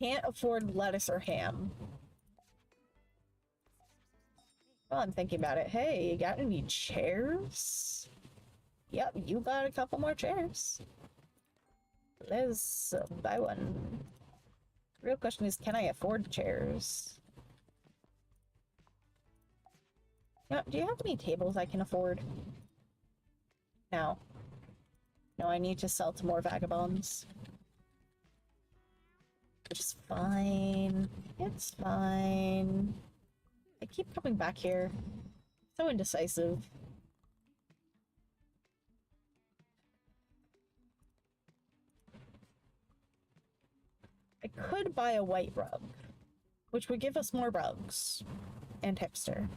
can't afford lettuce or ham. Well, I'm thinking about it. Hey, you got any chairs? Yep, you got a couple more chairs. Let's buy one. The real question is, can I afford chairs? Do you have any tables I can afford? No. No, I need to sell to more vagabonds. Which is fine. It's fine. I keep coming back here. So indecisive. I could buy a white rug, which would give us more rugs and hipster.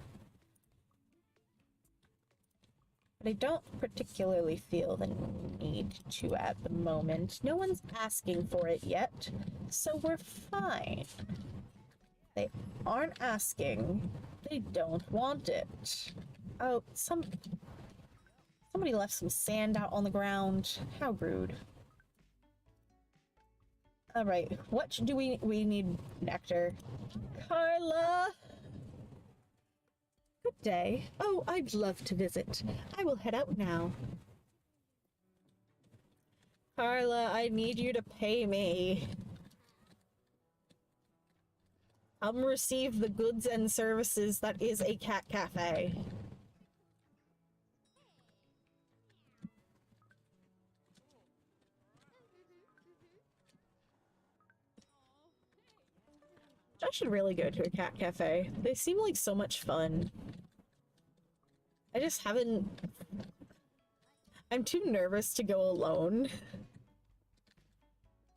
But I don't particularly feel the need to at the moment. No one's asking for it yet, so we're fine. They aren't asking. They don't want it. Oh, somebody left some sand out on the ground. How rude. Alright, what do we need nectar? Carla! Good day. Oh, I'd love to visit. I will head out now. Carla, I need you to pay me. Come receive the goods and services that is a cat cafe. I should really go to a cat cafe. They seem like so much fun. I just haven't... I'm too nervous to go alone.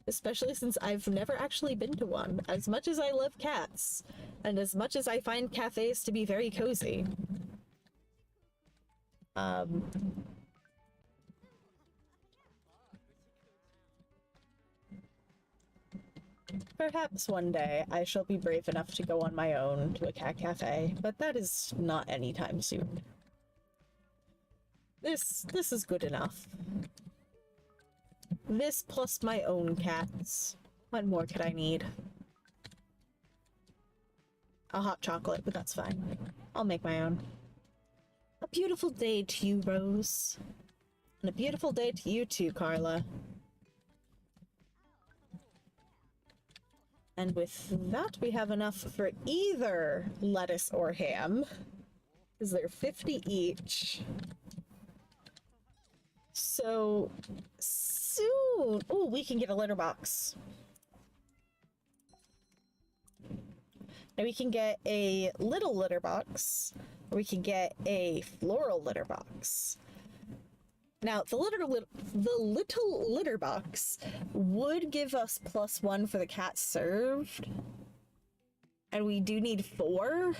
Especially since I've never actually been to one, as much as I love cats, and as much as I find cafes to be very cozy. Perhaps one day I shall be brave enough to go on my own to a cat cafe, but that is not anytime soon. This is good enough. This plus my own cats. What more could I need? A hot chocolate, but that's fine. I'll make my own. A beautiful day to you, Rose. And a beautiful day to you too, Carla. And with that, we have enough for either lettuce or ham, because they're 50 each. So soon, oh, we can get a litter box. Now we can get a little litter box, or we can get a floral litter box. Now, the little litter box would give us +1 for the cats served, and we do need 4.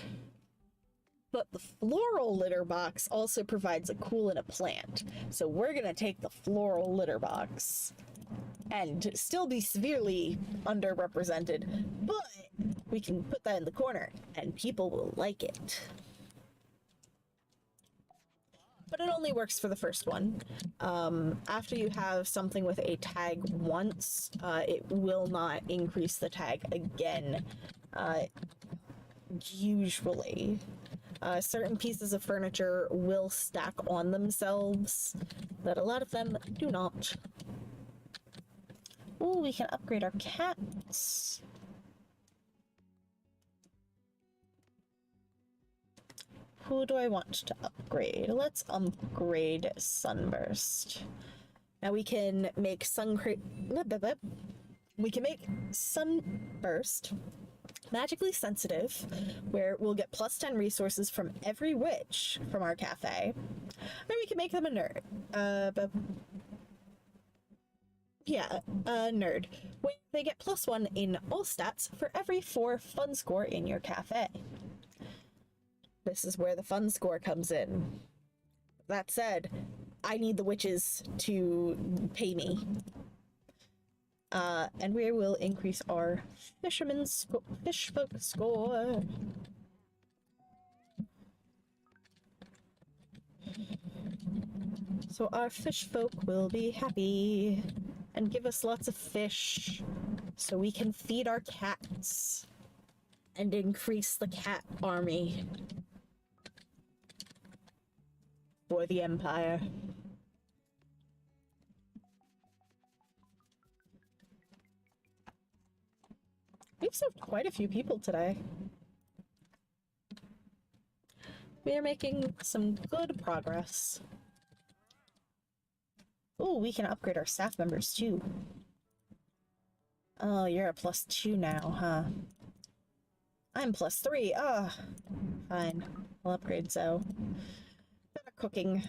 But the floral litter box also provides a cool and a plant, so we're gonna take the floral litter box and still be severely underrepresented, but we can put that in the corner and people will like it. But it only works for the first one. After you have something with a tag once, it will not increase the tag again, usually. Certain pieces of furniture will stack on themselves, but a lot of them do not. Ooh, we can upgrade our cats. Who do I want to upgrade? Let's upgrade Sunburst. Now we can make we can make Sunburst magically sensitive, where we'll get +10 resources from every witch from our cafe. Or we can make them a nerd. Nerd. Where they get +1 in all stats for every 4 fun score in your cafe. This is where the fun score comes in. That said, I need the witches to pay me. And we will increase our fish folk score. So our fish folk will be happy and give us lots of fish so we can feed our cats and increase the cat army for the Empire. We've served quite a few people today. We are making some good progress. Oh, we can upgrade our staff members too. Oh, you're a +2 now, huh? I'm +3. Ah, fine. I'll upgrade Zoe. Better cooking.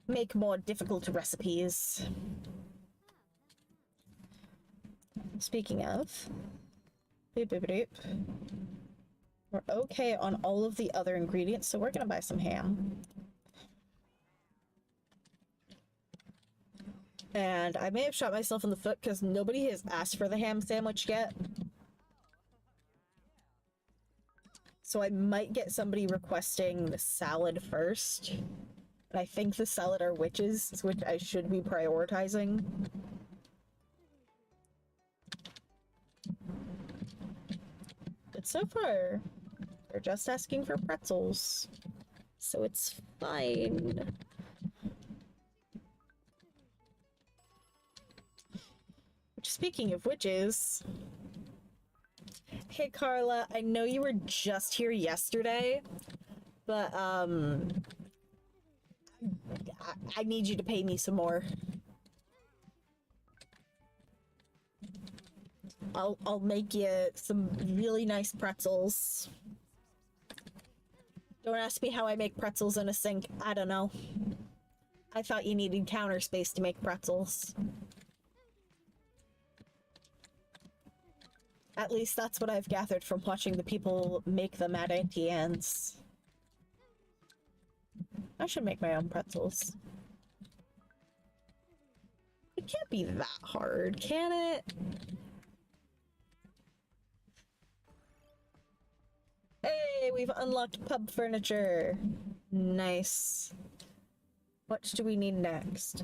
Make more difficult recipes. Speaking of, we're okay on all of the other ingredients, so we're gonna buy some ham. And I may have shot myself in the foot because nobody has asked for the ham sandwich yet. So I might get somebody requesting the salad first. And I think the salad are witches, which I should be prioritizing. But so far, They're just asking for pretzels. So it's fine. Speaking of witches... Hey Carla, I know you were just here yesterday, but I need you to pay me some more. I'll make you some really nice pretzels. Don't ask me how I make pretzels in a sink. I don't know. I thought you needed counter space to make pretzels. At least that's what I've gathered from watching the people make them at Auntie Anne's. I should make my own pretzels. It can't be that hard, can it? Hey, we've unlocked pub furniture. Nice. What do we need next?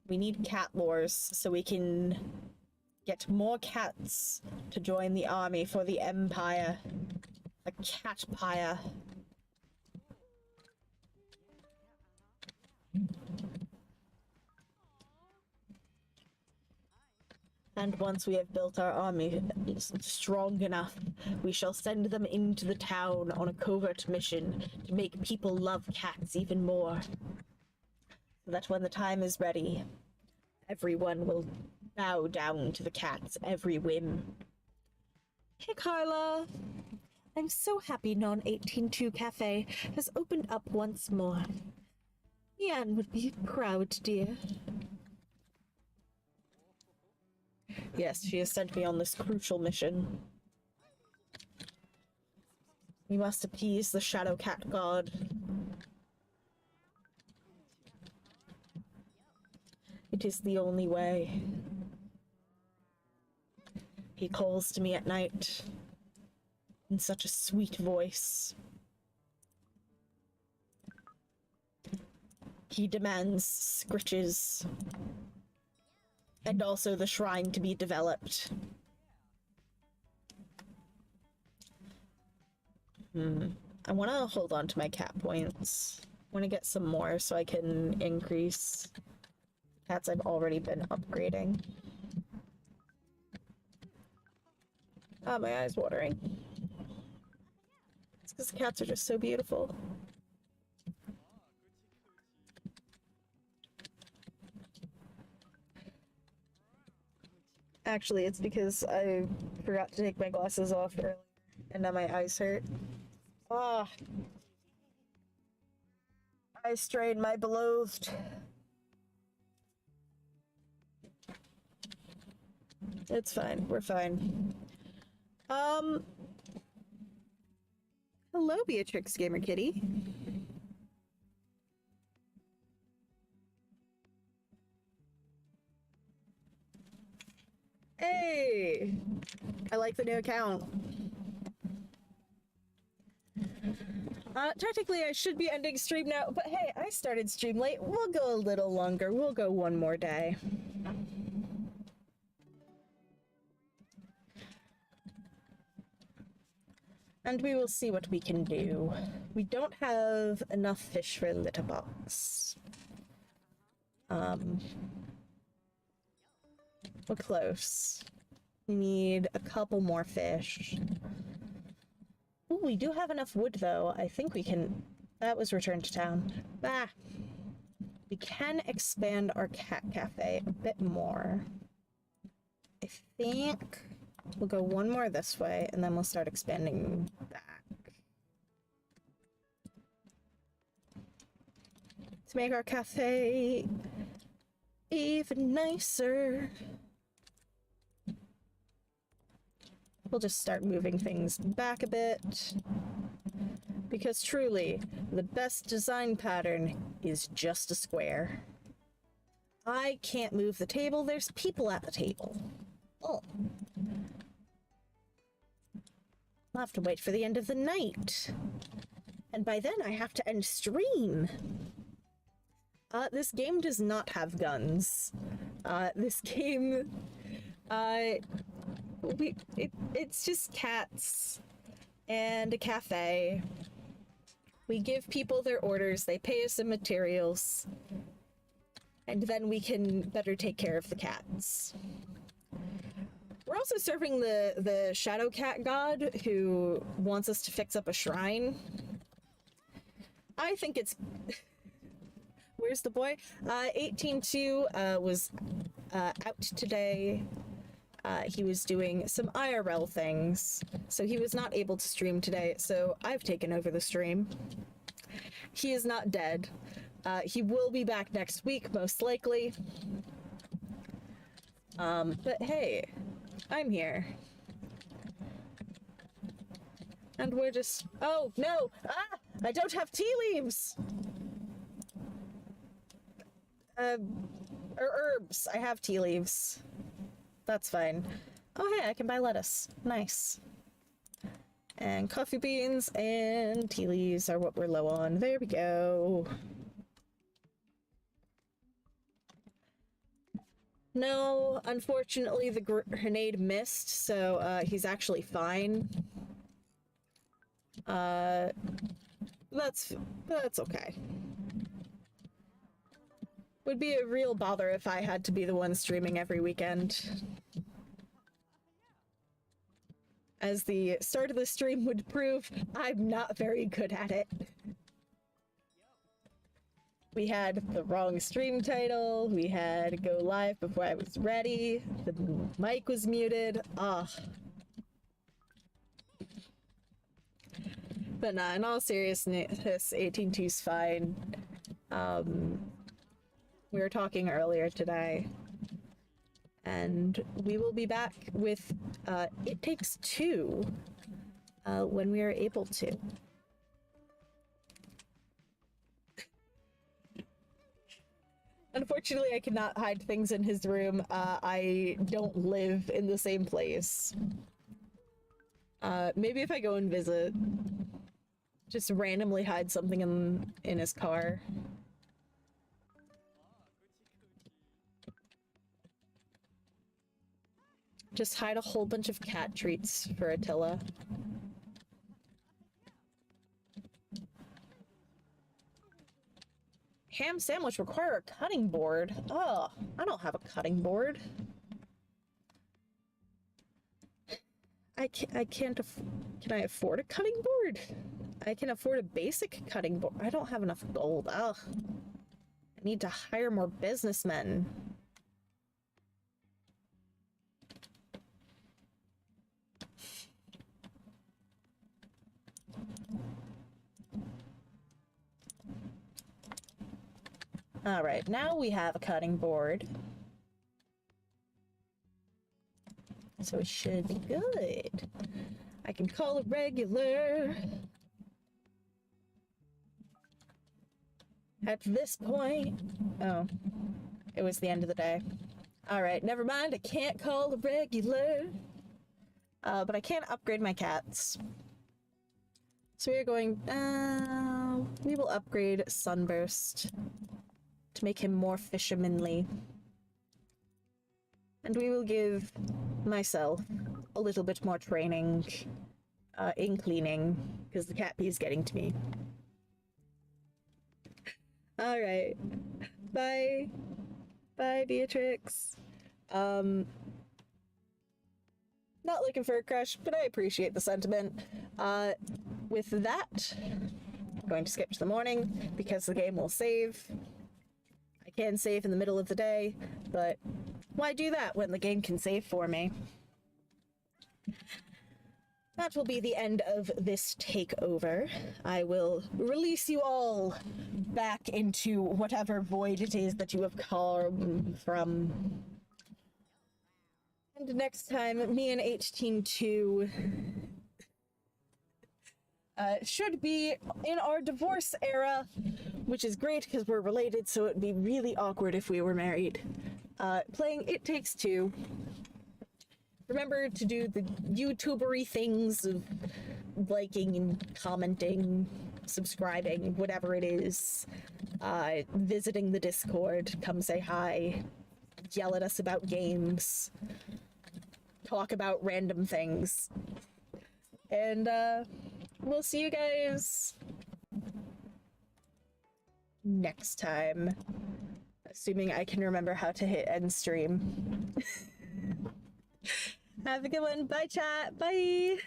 We need cat lores so we can get more cats to join the army for the Empire. A catpire. And once we have built our army strong enough, we shall send them into the town on a covert mission to make people love cats even more. So that when the time is ready, everyone will bow down to the cat's every whim. Hey Carla! I'm so happy Non-182 Cafe has opened up once more. Ian would be proud, dear. Yes, she has sent me on this crucial mission. We must appease the Shadow Cat God. It is the only way. He calls to me at night in such a sweet voice. He demands scritches. And also the shrine to be developed. I want to hold on to my cat points. I want to get some more so I can increase cats I've already been upgrading. Ah, my eye's watering. It's because the cats are just so beautiful. Actually, it's because I forgot to take my glasses off earlier, and now my eyes hurt. Ah! Eye strain, my beloved. It's fine. We're fine. Hello, Beatrix Gamer Kitty. Hey! I like the new account. Technically I should be ending stream now, but hey, I started stream late. We'll go a little longer. We'll go one more day. And we will see what we can do. We don't have enough fish for a litter box. We're close. We need a couple more fish. Ooh, we do have enough wood, though. I think we can... That was returned to town. Bah! We can expand our cat cafe a bit more. I think we'll go one more this way, and then we'll start expanding back. To make our cafe even nicer. We'll just start moving things back a bit. Because truly, the best design pattern is just a square. I can't move the table, there's people at the table. Oh. I'll have to wait for the end of the night. And by then I have to end stream. This game does not have guns. This game, It's just cats and a cafe. We give people their orders, they pay us some materials, and then we can better take care of the cats. We're also serving the shadow cat god who wants us to fix up a shrine. I think it's... Where's the boy? 18-2 was out today. He was doing some IRL things, so he was not able to stream today, so I've taken over the stream. He is not dead. He will be back next week, most likely. But hey, I'm here. And we're just... Oh, no! Ah! I don't have tea leaves! Or herbs. I have tea leaves. That's fine. Oh, hey, I can buy lettuce. Nice. And coffee beans and tea leaves are what we're low on. There we go. No, unfortunately, the grenade missed, so he's actually fine. That's okay. Would be a real bother if I had to be the one streaming every weekend. As the start of the stream would prove, I'm not very good at it. We had the wrong stream title, we had to go live before I was ready, the mic was muted, But nah, in all seriousness, 18-2's fine. We were talking earlier today, and we will be back with It Takes Two when we are able to. Unfortunately, I cannot hide things in his room. I don't live in the same place. Maybe if I go and visit, just randomly hide something in his car. Just hide a whole bunch of cat treats for Attila. Ham sandwich require a cutting board. Oh, I don't have a cutting board. Can I afford a cutting board? I can afford a basic cutting board. I don't have enough gold. Ugh. I need to hire more businessmen. All right, now we have a cutting board. So it should be good. I can call it regular. At this point... Oh, it was the end of the day. All right, never mind. I can't call it regular. But I can upgrade my cats. So we are going... we will upgrade Sunburst to make him more fishermanly. And we will give myself a little bit more training in cleaning, because the cat pee is getting to me. Alright. Bye. Bye, Beatrix. Not looking for a crush, but I appreciate the sentiment. With that, I'm going to skip to the morning, because the game will save. I can save in the middle of the day, but why do that when the game can save for me? That will be the end of this takeover. I will release you all back into whatever void it is that you have come from. And next time, me and 18-2 should be in our divorce era, which is great because we're related, so it'd be really awkward if we were married. Playing It Takes Two. Remember to do the YouTubery things of liking and commenting, subscribing, whatever it is. Visiting the Discord, come say hi, yell at us about games. talk about random things. And we'll see you guys next time. Assuming I can remember how to hit end stream. Have a good one. Bye, chat. Bye.